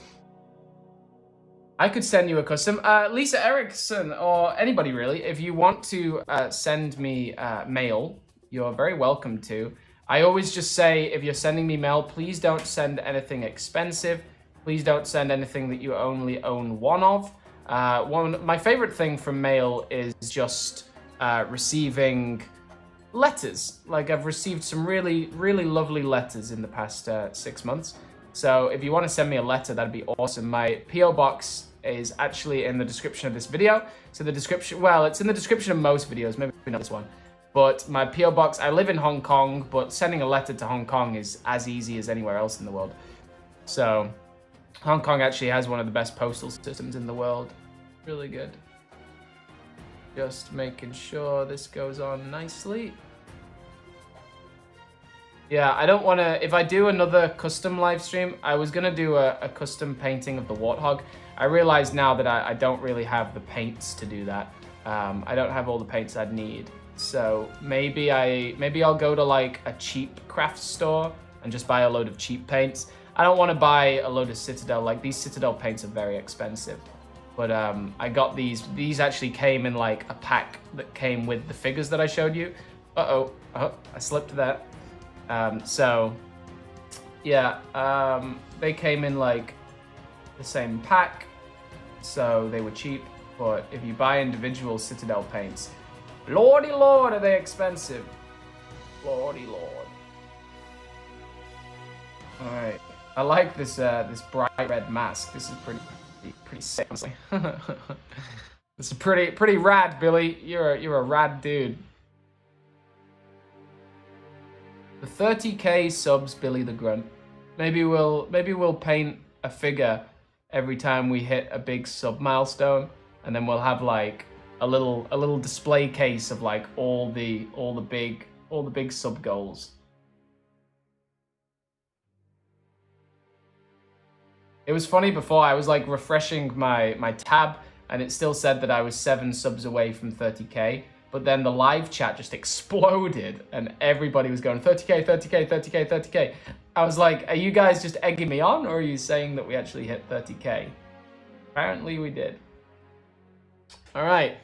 I could send you a custom. Lisa Erickson, or anybody really, if you want to send me mail, you're very welcome to. I always just say, if you're sending me mail, please don't send anything expensive. Please don't send anything that you only own one of. My favorite thing from mail is just receiving letters. Like I've received some really, really lovely letters in the past 6 months. So if you want to send me a letter, that'd be awesome. My PO box is actually in the description of this video. So the description, well, it's in the description of most videos, maybe not this one. But my PO box, I live in Hong Kong, but sending a letter to Hong Kong is as easy as anywhere else in the world. So Hong Kong actually has one of the best postal systems in the world. Really good. Just making sure this goes on nicely. Yeah, I don't want to, if I do another custom live stream, I was going to do a custom painting of the Warthog. I realize now that I don't really have the paints to do that. I don't have all the paints I'd need. So maybe I'll go to like a cheap craft store and just buy a load of cheap paints. I don't want to buy a load of Citadel. Like, these Citadel paints are very expensive. But I got these. These actually came in like a pack that came with the figures that I showed you. Uh-oh. Oh, I slipped that. So, yeah. They came in like the same pack. So they were cheap. But if you buy individual Citadel paints, lordy lord, are they expensive. Lordy lord. Alright. I like this this bright red mask. This is pretty sick, honestly. This is pretty rad, Billy. You're a rad dude. The 30k subs, Billy the Grunt. Maybe we'll paint a figure every time we hit a big sub milestone, and then we'll have like a little display case of like all the big sub goals. It was funny before, I was like refreshing my tab and it still said that I was 7 subs away from 30k, but then the live chat just exploded and everybody was going 30k, 30k, 30k, 30k. I was like, are you guys just egging me on, or are you saying that we actually hit 30k? Apparently we did. All right,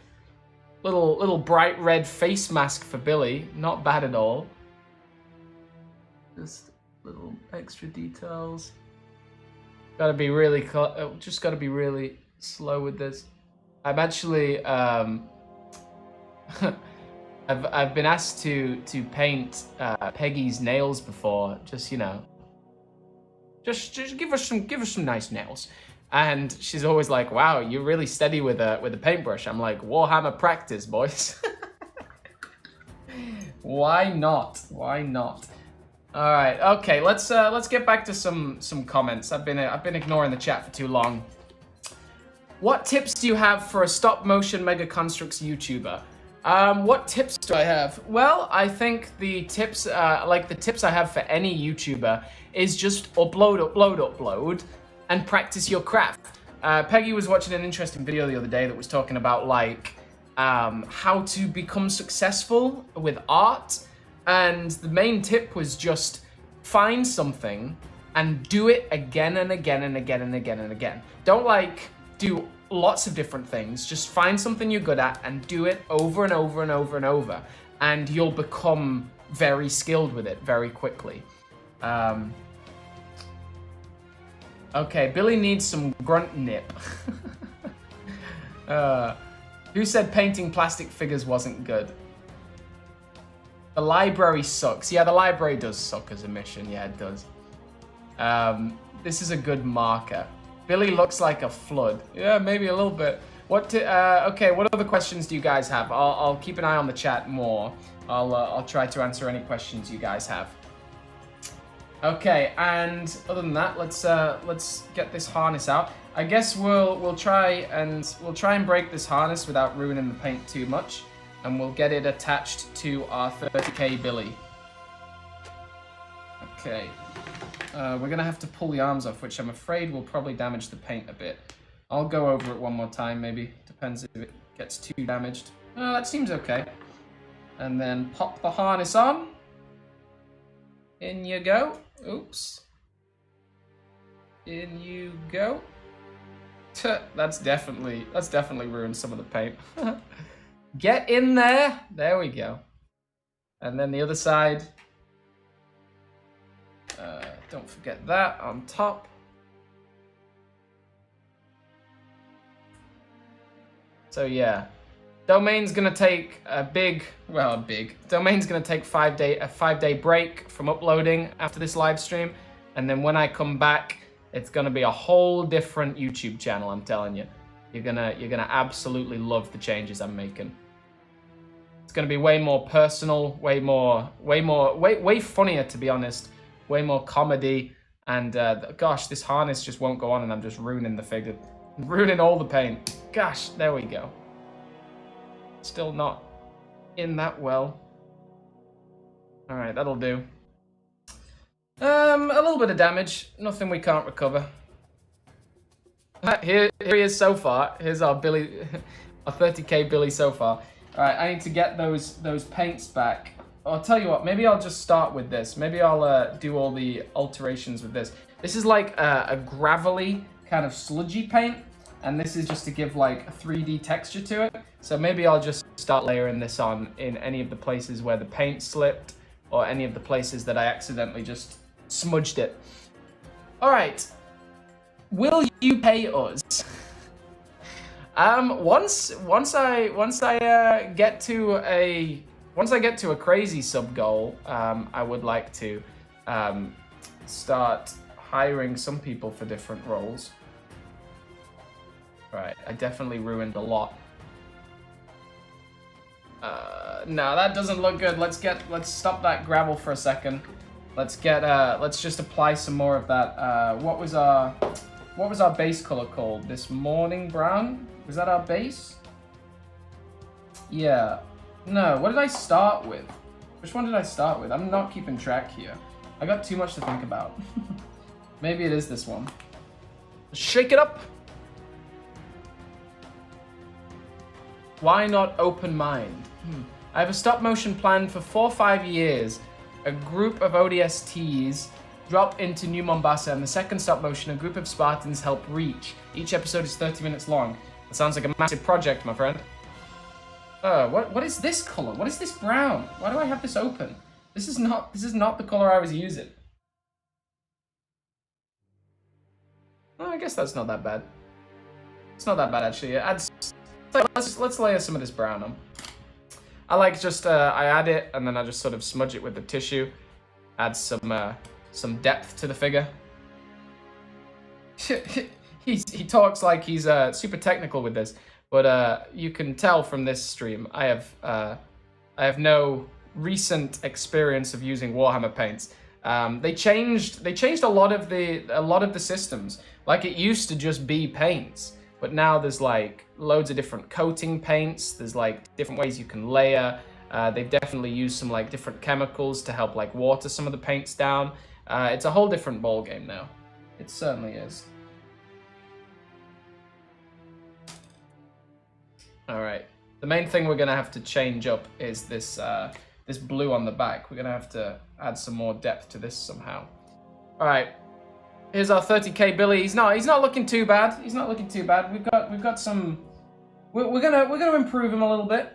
little bright red face mask for Billy, not bad at all. Just little extra details. Gotta be really, just gotta be really slow with this. I'm actually, I've been asked to paint Peggy's nails before. Just, you know, just give us some nice nails. And she's always like, "Wow, you're really steady with a paintbrush." I'm like, Warhammer practice, boys. Why not? Why not? All right, okay, let's get back to some comments. I've been ignoring the chat for too long. What tips do you have for a stop motion Mega Constructs YouTuber? What tips do I have? Well, I think the tips, like the tips I have for any YouTuber, is just upload, and practice your craft. Peggy was watching an interesting video the other day that was talking about like how to become successful with art. And the main tip was just find something and do it again and again and again and again and again. Don't like do lots of different things. Just find something you're good at and do it over and over and over and over. And you'll become very skilled with it very quickly. Okay, Billy needs some grunt nip. Who said painting plastic figures wasn't good? The library sucks. Yeah, the library does suck as a mission. Yeah, it does. This is a good marker. Billy looks like a flood. Yeah, maybe a little bit. Okay, what other questions do you guys have? I'll keep an eye on the chat more. I'll try to answer any questions you guys have. Okay, and other than that, let's get this harness out. I guess we'll try and break this harness without ruining the paint too much. And we'll get it attached to our 30k Billy. Okay. We're gonna have to pull the arms off, which I'm afraid will probably damage the paint a bit. I'll go over it one more time, maybe. Depends if it gets too damaged. Oh, that seems okay. And then pop the harness on. In you go. Oops. In you go. That's definitely ruined some of the paint. Get in there. There we go. And then the other side. Don't forget that on top. So yeah, Domain's gonna take Domain's gonna take a 5-day break from uploading after this live stream, and then when I come back, it's gonna be a whole different YouTube channel. I'm telling you, you're gonna absolutely love the changes I'm making. It's gonna be way more personal, way funnier, to be honest. Way more comedy, and gosh, this harness just won't go on, and I'm just ruining the figure. Ruining all the paint. Gosh, there we go. Still not in that well. Alright, that'll do. A little bit of damage. Nothing we can't recover. Here he is so far. Here's our Billy, our 30k Billy so far. All right, I need to get those paints back. I'll tell you what, maybe I'll just start with this. Maybe I'll do all the alterations with this. This is like a gravelly kind of sludgy paint, and this is just to give like a 3D texture to it. So maybe I'll just start layering this on in any of the places where the paint slipped, or any of the places that I accidentally just smudged it. All right, will you pay us? Once I get to a crazy sub goal, I would like to start hiring some people for different roles. Right, I definitely ruined a lot. No, that doesn't look good. Let's stop that gravel for a second. Let's just apply some more of that. What was our base color called? This morning brown? Was that our base? Yeah. No, what did I start with? Which one did I start with? I'm not keeping track here. I got too much to think about. Maybe it is this one. Shake it up. Why not open mind? I have a stop motion plan for 4 or 5 years. A group of ODSTs drop into New Mombasa, and the second stop motion, a group of Spartans help reach. Each episode is 30 minutes long. That sounds like a massive project, my friend. What is this color? What is this brown? Why do I have this open? This is not the color I was using. Oh, I guess that's not that bad. It's not that bad actually. It adds. Let's layer some of this brown on. I like just I add it and then I just sort of smudge it with the tissue. Add some depth to the figure. He talks like he's super technical with this, but you can tell from this stream I have no recent experience of using Warhammer paints. They changed a lot of the systems. Like it used to just be paints, but now there's like loads of different coating paints. There's like different ways you can layer. They've definitely used some like different chemicals to help like water some of the paints down. It's a whole different ball game now. It certainly is. All right. The main thing we're gonna have to change up is this this blue on the back. We're gonna have to add some more depth to this somehow. All right. Here's our 30k Billy. He's not looking too bad. He's not looking too bad. We've got some. We're gonna improve him a little bit.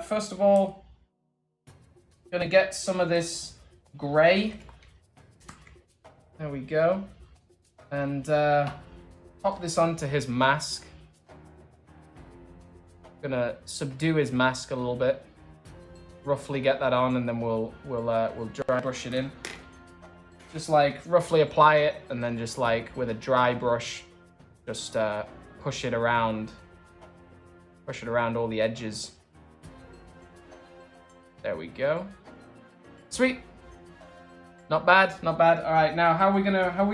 First of all, gonna get some of this gray. There we go. And pop this onto his mask. Gonna subdue his mask a little bit. Roughly get that on, and then we'll dry brush it in. Just like roughly apply it, and then just like with a dry brush, just push it around all the edges. There we go. Sweet. Not bad, not bad. All right, now how are we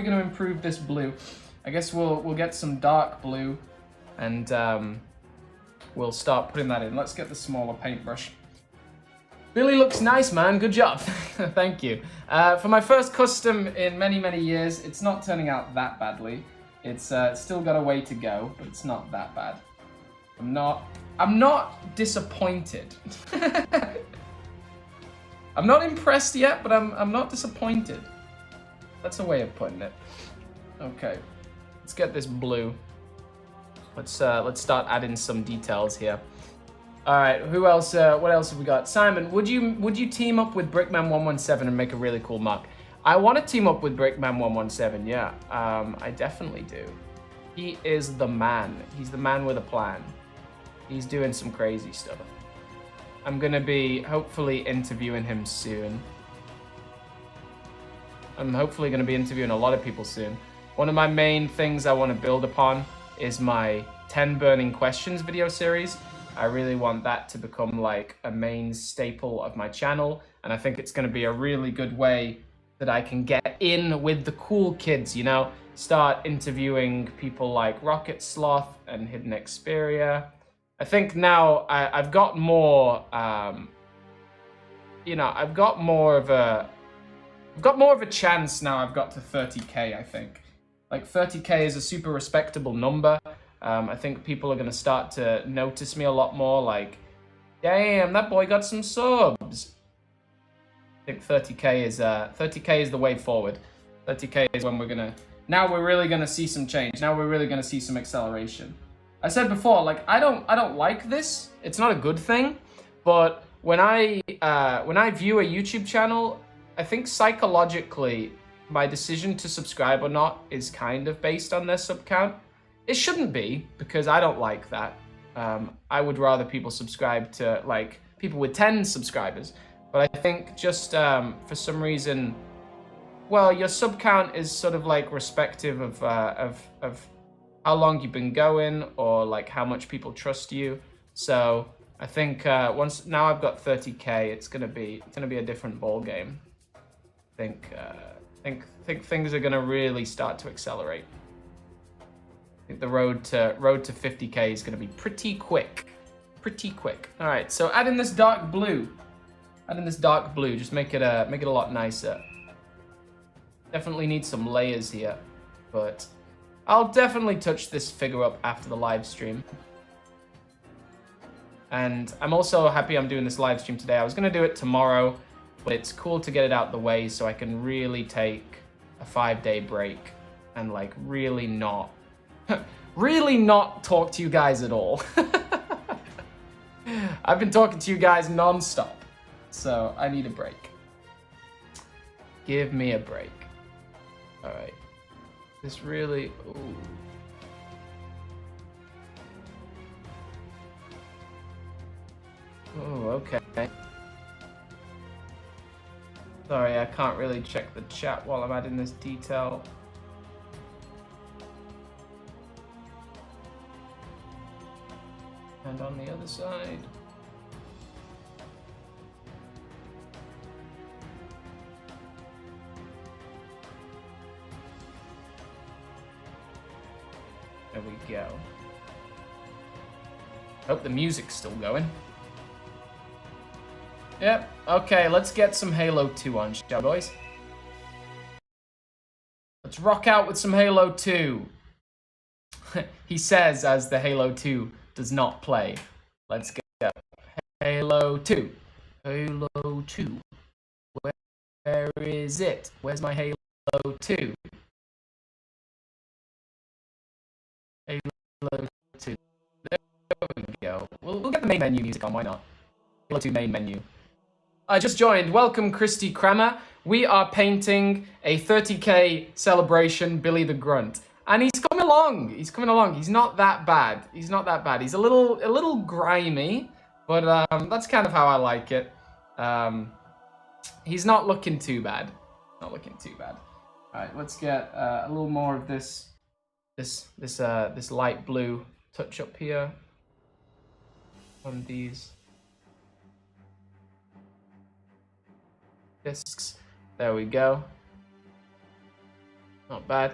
gonna improve this blue? I guess we'll get some dark blue, and we'll start putting that in. Let's get the smaller paintbrush. Billy looks nice, man. Good job. Thank you. For my first custom in many, many years, it's not turning out that badly. It's still got a way to go, but it's not that bad. I'm not disappointed. I'm not impressed yet, but I'm not disappointed. That's a way of putting it. Okay, let's get this blue. Let's start adding some details here. All right, who else? What else have we got? Simon, would you team up with Brickman117 and make a really cool mark? I want to team up with Brickman117. Yeah, I definitely do. He is the man. He's the man with a plan. He's doing some crazy stuff. I'm gonna be hopefully interviewing him soon. I'm hopefully gonna be interviewing a lot of people soon. One of my main things I want to build upon is my 10 burning questions video series. I really want that to become like a main staple of my channel, and I think it's going to be a really good way that I can get in with the cool kids, you know, start interviewing people like Rocket Sloth and Hidden Xperia. I think now I've got more, you know, I've got more of a chance now. I've got to 30k, I think. Like 30K is a super respectable number. I think people are going to start to notice me a lot more. Like, damn, that boy got some subs. I think 30K is the way forward. 30K is when now we're really gonna see some change. Now we're really gonna see some acceleration. I said before, like I don't like this. It's not a good thing, but when I view a YouTube channel, I think psychologically my decision to subscribe or not is kind of based on their sub count. It shouldn't be, because I don't like that. I would rather people subscribe to like people with 10 subscribers. But I think just for some reason, well, your sub count is sort of like respective of how long you've been going, or like how much people trust you. So I think now I've got 30K, it's gonna be a different ball game. I think things are gonna really start to accelerate. I think the road to 50K is gonna be pretty quick, All right, so add in this dark blue. Just make it a lot nicer. Definitely need some layers here, but I'll definitely touch this figure up after the live stream. And I'm also happy I'm doing this live stream today. I was gonna do it tomorrow, but it's cool to get it out the way so I can really take a 5-day break and like really not talk to you guys at all. I've been talking to you guys non-stop. So I need a break. Give me a break. All right. This really, ooh. Oh, okay. Sorry, I can't really check the chat while I'm adding this detail. And on the other side. There we go. Hope the music's still going. Yep, okay, let's get some Halo 2 on, shall we, boys? Let's rock out with some Halo 2. He says as the Halo 2 does not play. Let's go. Halo 2. Halo 2. Where is it? Where's my Halo 2? Halo 2. There we go. We'll get the main menu music on, why not? Halo 2 main menu. I just joined. Welcome, Christy Kramer. We are painting a 30K celebration, Billy the Grunt. And he's coming along. He's coming along. He's not that bad. He's not that bad. He's a little grimy, but that's kind of how I like it. He's not looking too bad. Not looking too bad. All right, let's get a little more of this light blue touch up here on these discs. There we go. Not bad.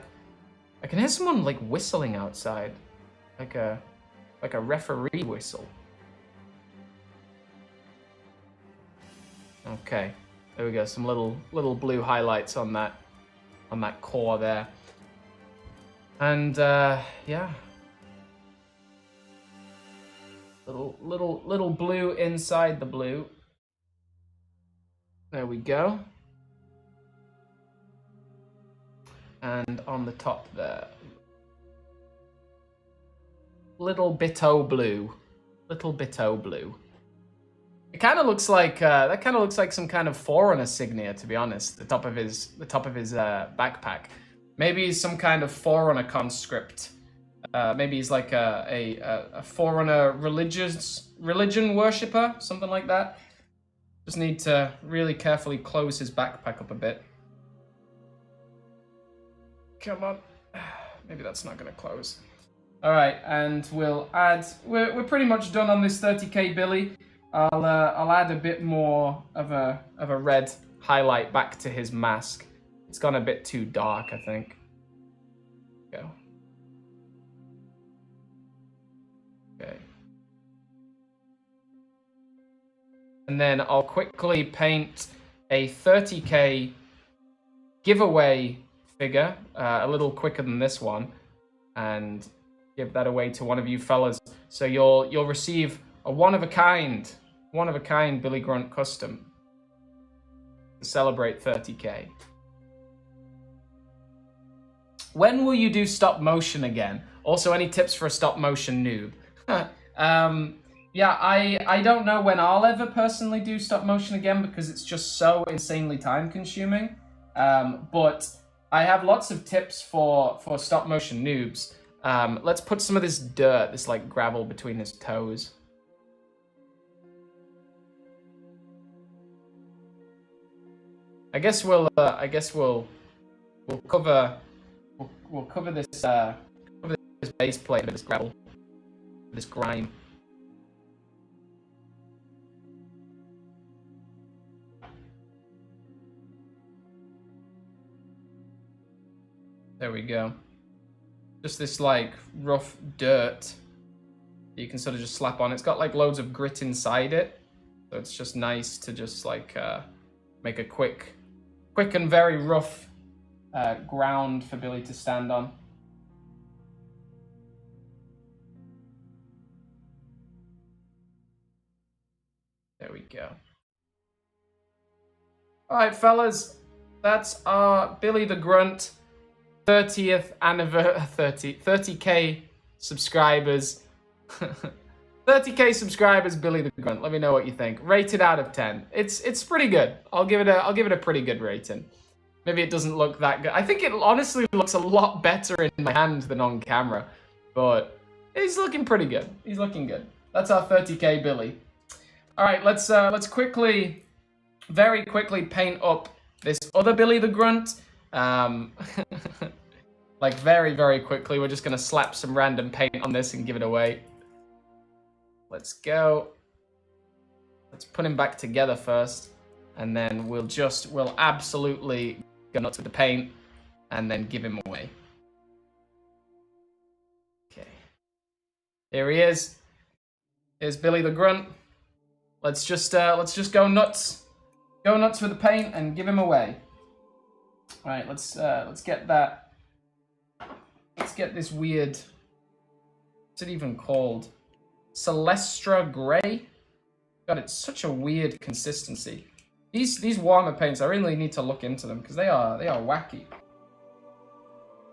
I can hear someone like whistling outside, like a referee whistle. Okay, there we go. Some little blue highlights on that core there. And yeah, little blue inside the blue. There we go. And on the top there, little bit-o blue. It kind of looks like that. Kind of looks like some kind of Forerunner insignia, to be honest. The top of his backpack. Maybe he's some kind of Forerunner conscript. Maybe he's like a Forerunner religion worshipper, something like that. Just need to really carefully close his backpack up a bit. Come on. Maybe that's not gonna close. All right, and we'll add. We're pretty much done on this 30K Billy. I'll add a bit more of a red highlight back to his mask. It's gone a bit too dark, I think. Go. Okay. And then I'll quickly paint a 30K giveaway figure, a little quicker than this one, and give that away to one of you fellas. So you'll receive a one of a kind Billy Grunt custom to celebrate 30K. When will you do stop motion again? Also, any tips for a stop motion noob? Yeah, I don't know when I'll ever personally do stop motion again because it's just so insanely time consuming. But I have lots of tips for stop motion noobs. Let's put some of this dirt, this like gravel between his toes. I guess we'll cover this base plate with this gravel, this grime. There we go. Just this like rough dirt that you can sort of just slap on. It's got like loads of grit inside it, so it's just nice to just like make a quick and very rough ground for Billy to stand on. There we go. All right, fellas, that's our Billy the Grunt 30th anniversary, 30K subscribers. 30K subscribers, Billy the Grunt. Let me know what you think. Rated out of 10. It's pretty good. I'll give it a pretty good rating. Maybe it doesn't look that good. I think it honestly looks a lot better in my hand than on camera, but he's looking pretty good. He's looking good. That's our 30K Billy. All right, let's very quickly paint up this other Billy the Grunt. Like very quickly. We're just gonna slap some random paint on this and give it away. Let's go. Let's put him back together first, and then we'll absolutely go nuts with the paint and then give him away. Okay. Here he is. Here's Billy the Grunt. Let's just go nuts. Go nuts with the paint and give him away. All right, let's get that. Let's get this weird. What's it even called? Celestra Gray. God, it's such a weird consistency. These warmer paints, I really need to look into them because they are wacky.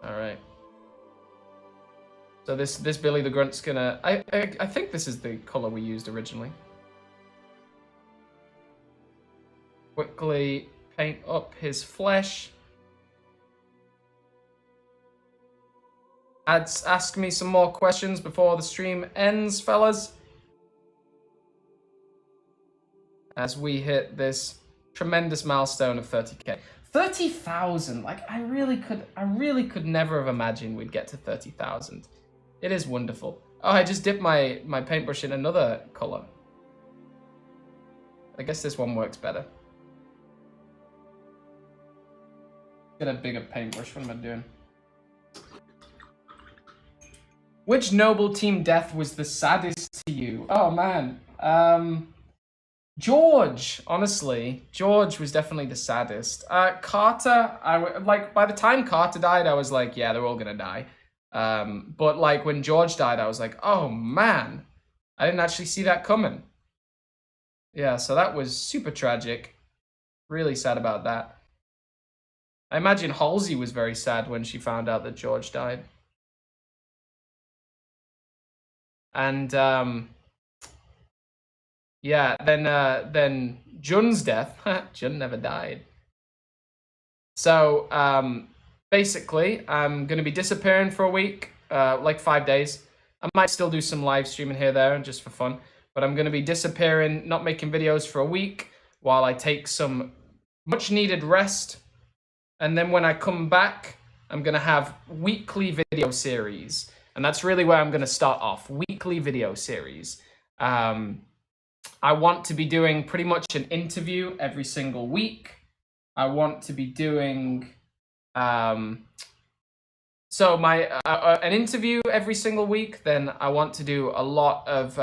All right. So this Billy the Grunt's gonna. I think this is the color we used originally. Quickly paint up his flesh. Ask me some more questions before the stream ends, fellas. As we hit this tremendous milestone of 30K. 30,000, like I really could never have imagined we'd get to 30,000. It is wonderful. Oh, I just dipped my paintbrush in another color. I guess this one works better. Get a bigger paintbrush, what am I doing? Which noble team death was the saddest to you? Oh man, George, honestly, George was definitely the saddest. Carter, like by the time Carter died, I was like, yeah, they're all gonna die. But like when George died, I was like, oh man, I didn't actually see that coming. Yeah, so that was super tragic. Really sad about that. I imagine Halsey was very sad when she found out that George died. And yeah, then Jun's death. Jun never died. So basically, I'm gonna be disappearing for a week, like 5 days. I might still do some live streaming here there just for fun, but I'm gonna be disappearing, not making videos for a week while I take some much needed rest. And then when I come back, I'm gonna have weekly video series. And that's really where I'm going to start off. Weekly video series. I want to be doing pretty much an interview every single week. I want to be doing an interview every single week. Then I want to do a lot of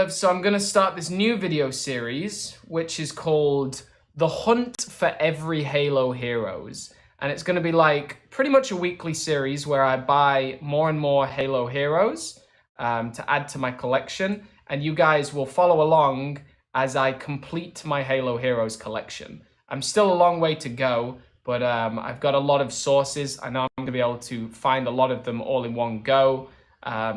so I'm going to start this new video series, which is called the hunt for every Halo heroes. And it's going to be like pretty much a weekly series where I buy more and more Halo heroes to add to my collection. And you guys will follow along as I complete my Halo heroes collection. I'm still a long way to go, but I've got a lot of sources. I know I'm going to be able to find a lot of them all in one go.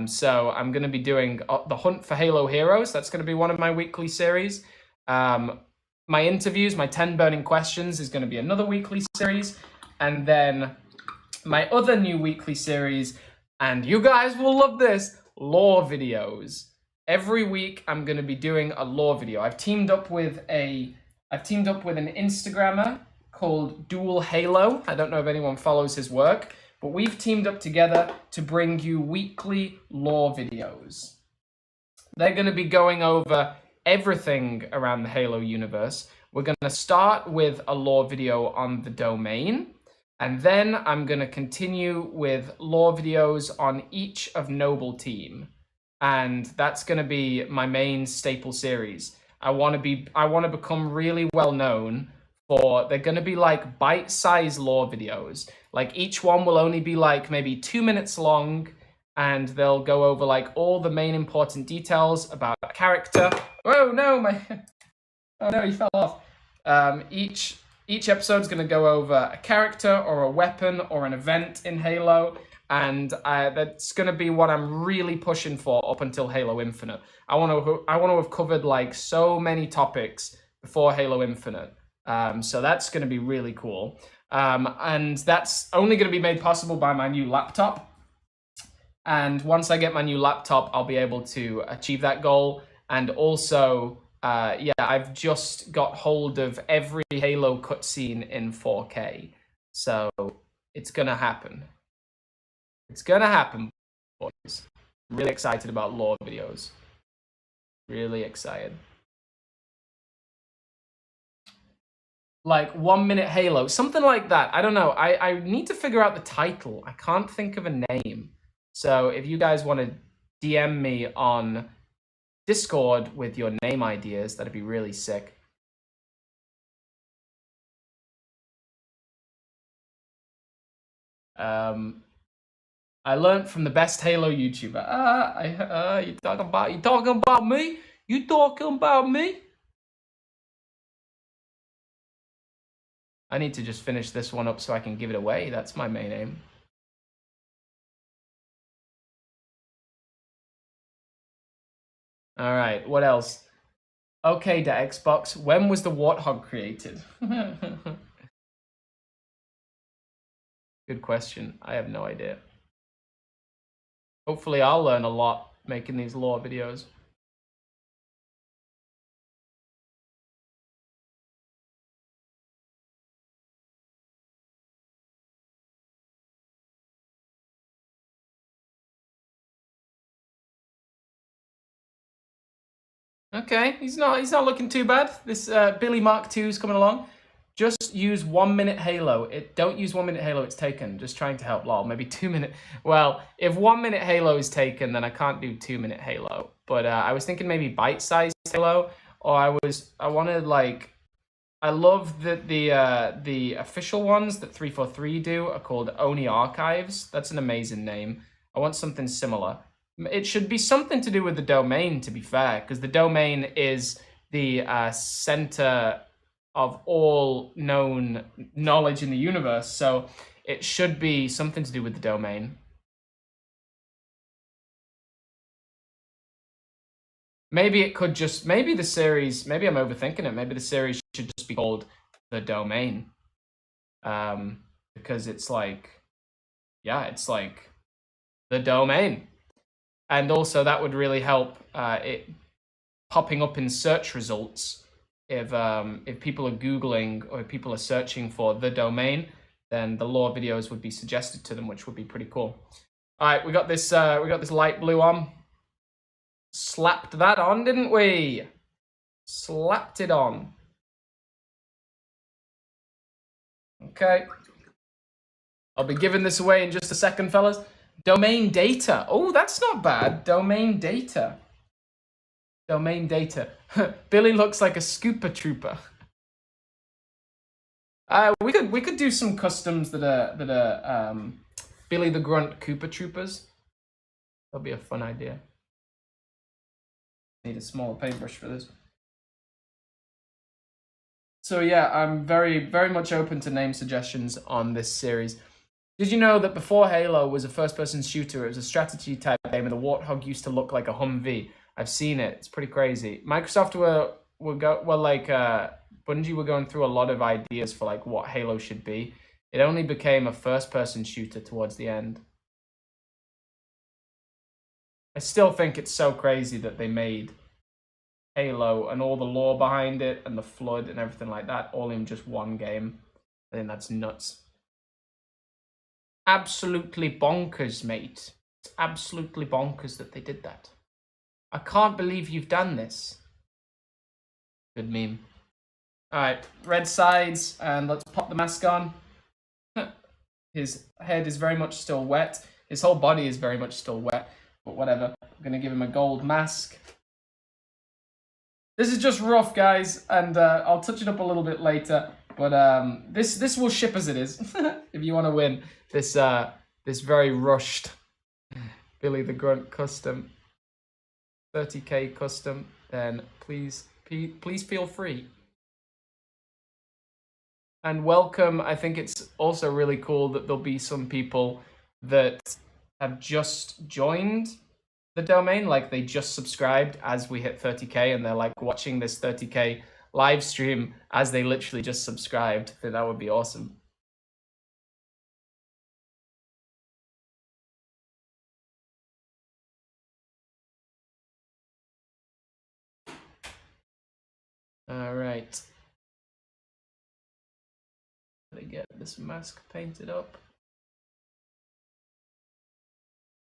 So I'm going to be doing the hunt for Halo heroes. That's going to be one of my weekly series. My interviews, my 10 burning questions is going to be another weekly series. And then my other new weekly series, and you guys will love this, lore videos. Every week I'm going to be doing a lore video. I've teamed up with an Instagrammer called Dual Halo. I don't know if anyone follows his work, but we've teamed up together to bring you weekly lore videos. They're going to be going over everything around the Halo universe. We're going to start with a lore video on the domain, and then I'm going to continue with lore videos on each of Noble Team. And that's going to be my main staple series. I want to become really well known for, they're going to be like bite-sized lore videos. Like each one will only be like maybe 2 minutes long, and they'll go over like all the main important details about a character. Oh no, oh no, he fell off. Each episode is going to go over a character or a weapon or an event in Halo, and that's going to be what I'm really pushing for up until Halo Infinite. I want to have covered like so many topics before Halo Infinite. So that's going to be really cool. And that's only going to be made possible by my new laptop. And once I get my new laptop, I'll be able to achieve that goal. And also, yeah, I've just got hold of every Halo cutscene in 4K. So it's going to happen. It's going to happen, boys. I'm really excited about lore videos. Really excited. Like 1 minute Halo, something like that. I don't know. I need to figure out the title. I can't think of a name. So if you guys want to DM me on Discord with your name ideas, that'd be really sick. I learned from the best Halo YouTuber. You talking about me? You talking about me? I need to just finish this one up so I can give it away. That's my main aim. All right, what else? Okay, the Xbox. When was the Warthog created? Good question. I have no idea. Hopefully I'll learn a lot making these lore videos. Okay, he's not looking too bad. This Billy Mark II is coming along. Just use 1 minute Halo. Don't use 1 minute Halo, it's taken. Just trying to help lol. Maybe 2 minute. Well, if 1 minute Halo is taken, then I can't do 2 minute Halo. But I was thinking maybe bite-sized Halo, or I wanted like, I love that the official ones that 343 do are called Oni Archives. That's an amazing name. I want something similar. It should be something to do with the domain, to be fair, because the domain is the center of all known knowledge in the universe. So it should be something to do with the domain. Maybe it could just, maybe the series, maybe I'm overthinking it. Maybe the series should just be called The Domain. Because it's like, yeah, it's like the domain. And also that would really help it popping up in search results. If people are Googling or if people are searching for the domain, then the lore videos would be suggested to them, which would be pretty cool. All right, we got this light blue on. Slapped that on, didn't we? Slapped it on. Okay. I'll be giving this away in just a second, fellas. Domain data. Oh, that's not bad. Domain data. Domain data. Billy looks like a scooper trooper. We could do some customs that are Billy the Grunt Cooper Troopers. That'll be a fun idea. Need a smaller paintbrush for this. So yeah, I'm very much open to name suggestions on this series. Did you know that before Halo was a first-person shooter, it was a strategy type game, and the Warthog used to look like a Humvee? I've seen it. It's pretty crazy. Microsoft Bungie were going through a lot of ideas for like what Halo should be. It only became a first-person shooter towards the end. I still think it's so crazy that they made Halo and all the lore behind it and the Flood and everything like that all in just one game. I think that's nuts. Absolutely bonkers, mate. It's absolutely bonkers that they did that. I can't believe you've done this. Good meme. Alright, red sides, and let's pop the mask on. His head is very much still wet. His whole body is very much still wet, but whatever. I'm going to give him a gold mask. This is just rough, guys, and I'll touch it up a little bit later. But this will ship as it is. If you want to win this this very rushed Billy the Grunt custom, 30k custom, then please feel free. And welcome. I think it's also really cool that there'll be some people that have just joined the domain, like they just subscribed as we hit 30k, and they're like watching this 30k live stream as they literally just subscribed. I think that would be awesome. All right. Gotta get this mask painted up.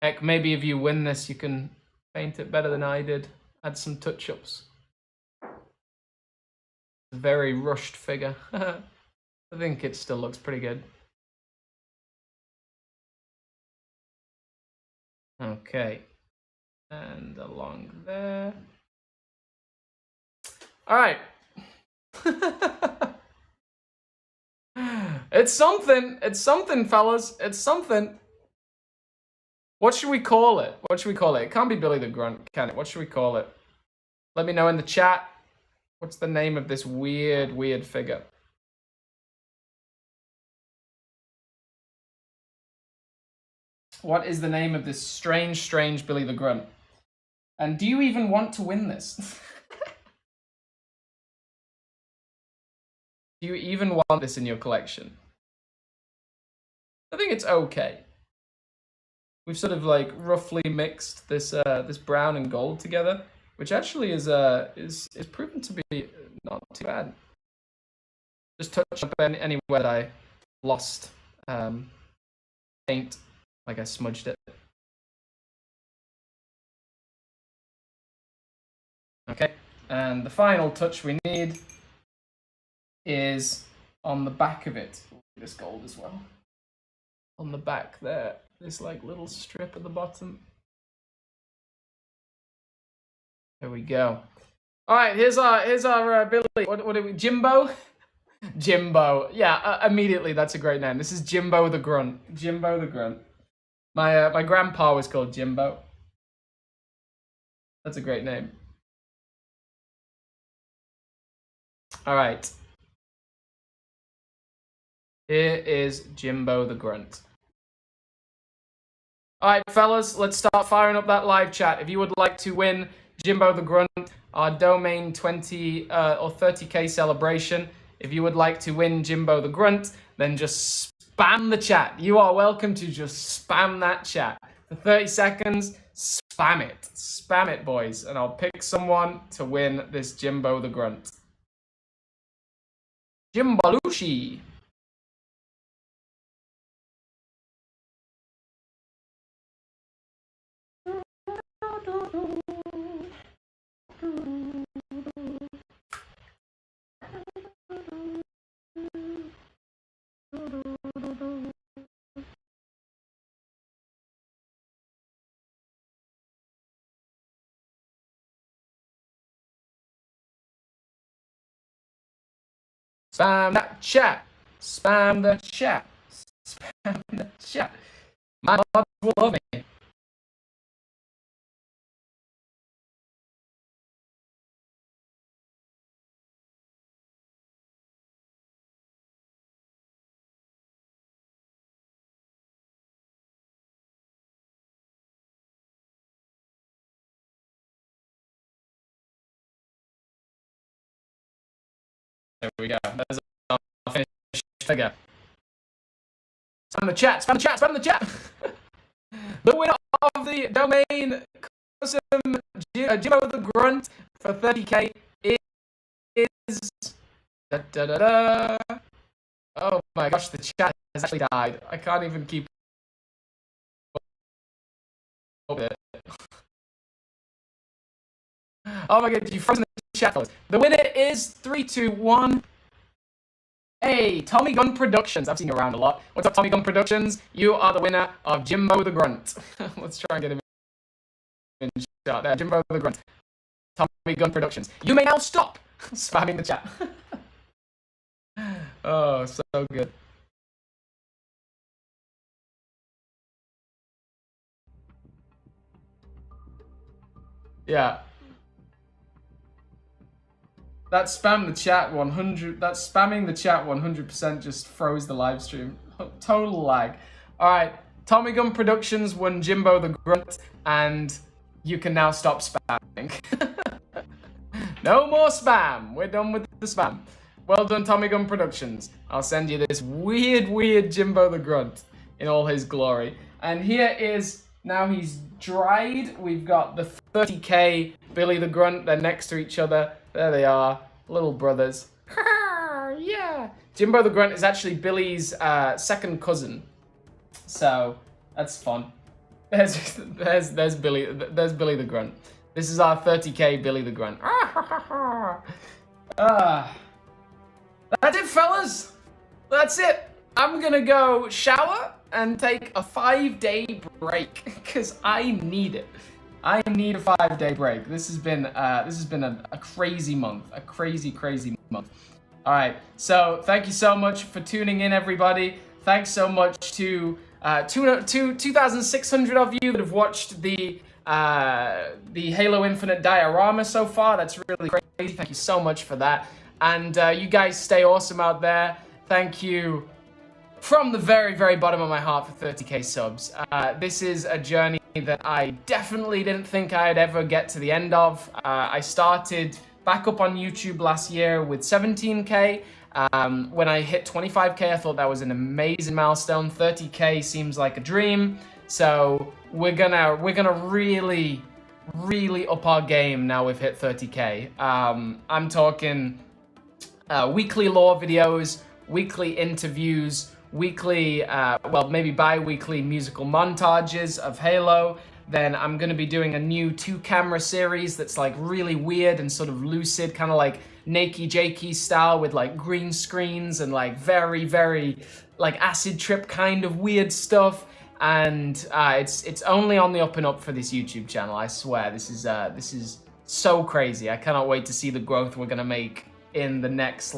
Heck, maybe if you win this, you can paint it better than I did. Add some touch-ups. Very rushed figure. I think it still looks pretty good. Okay. And along there. All right. It's something. It's something, fellas. It's something. What should we call it? What should we call it? It can't be Billy the Grunt, can it? What should we call it? Let me know in the chat. What's the name of this weird figure? What is the name of this strange Billy the Grunt? And do you even want to win this? Do you even want this in your collection? I think it's okay. We've sort of like roughly mixed this this brown and gold together, which actually is proven to be not too bad. Just touch up anywhere that I lost paint, like I smudged it. Okay, and the final touch we need is on the back of it. This gold as well. On the back there, this like little strip at the bottom. There we go. All right, here's our Billy. What are we? Jimbo. Jimbo. Yeah, immediately that's a great name. This is Jimbo the Grunt. Jimbo the Grunt. My grandpa was called Jimbo. That's a great name. All right. Here is Jimbo the Grunt. All right, fellas, let's start firing up that live chat. If you would like to win Jimbo the Grunt, our domain 20 or 30k celebration, if you would like to win Jimbo the Grunt, then just spam the chat. You are welcome to just spam that chat. For 30 seconds, spam it. Spam it, boys. And I'll pick someone to win this Jimbo the Grunt. Jimbalushi. Spam that chat. Spam the chat. Spam the chat. My mods will love me. There we go. There's our finished figure. Spam the chat, spam the chat, spam the chat! The winner of the domain custom Jimbo the Grunt for 30k is... Da, da, da, da. Oh my gosh, the chat has actually died. I can't even keep up with it. Oh my god, you frozen the chat. The winner is 3, 2, 1. Hey, Tommy Gun Productions. I've seen you around a lot. What's up, Tommy Gun Productions? You are the winner of Jimbo the Grunt. Let's try and get him in shot there. Jimbo the Grunt. Tommy Gun Productions. You may now stop spamming the chat. Oh, so good. Yeah. That spam the chat 100. That spamming the chat 100% just froze the live stream. Total lag. All right, Tommy Gun Productions won Jimbo the Grunt, and you can now stop spamming. No more spam. We're done with the spam. Well done, Tommy Gun Productions. I'll send you this weird Jimbo the Grunt in all his glory. And here is, now he's dried. We've got the 30k Billy the Grunt. They're next to each other. There they are, little brothers. Yeah. Jimbo the Grunt is actually Billy's second cousin, so that's fun. There's Billy. There's Billy the Grunt. This is our 30k Billy the Grunt. That's it, fellas. That's it. I'm gonna go shower and take a 5-day break because I need it. I need a 5-day break. This has been a crazy month, a crazy month. All right, so thank you so much for tuning in, everybody. Thanks so much to 2,600 of you that have watched the Halo Infinite diorama so far. That's really crazy. Thank you so much for that. And you guys stay awesome out there. Thank you from the very bottom of my heart for 30k subs. This is a journey that I definitely didn't think I'd ever get to the end of. I started back up on YouTube last year with 17k. When I hit 25k, I thought that was an amazing milestone. 30k seems like a dream. So we're gonna really up our game now we've hit 30k. I'm talking weekly lore videos, weekly interviews, weekly, well, maybe bi-weekly musical montages of Halo. Then I'm going to be doing a new 2-camera series that's like really weird and sort of lucid, kind of like Nakey Jakey style with like green screens and like very like acid trip kind of weird stuff. And it's only on the up and up for this YouTube channel. I swear, this is so crazy. I cannot wait to see the growth we're gonna make in the next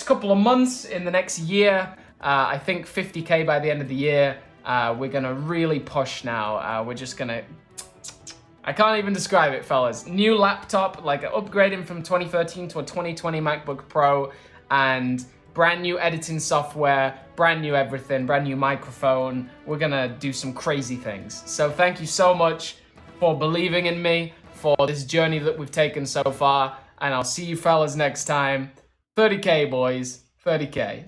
couple of months, in the next year. I think 50k by the end of the year. We're gonna really push now. We're just gonna, I can't even describe it, fellas. New laptop, like upgrading from 2013 to a 2020 MacBook Pro, and brand new editing software, brand new everything, brand new microphone. We're gonna do some crazy things. So thank you so much for believing in me, for this journey that we've taken so far, and I'll see you fellas next time. 30k, boys, 30k.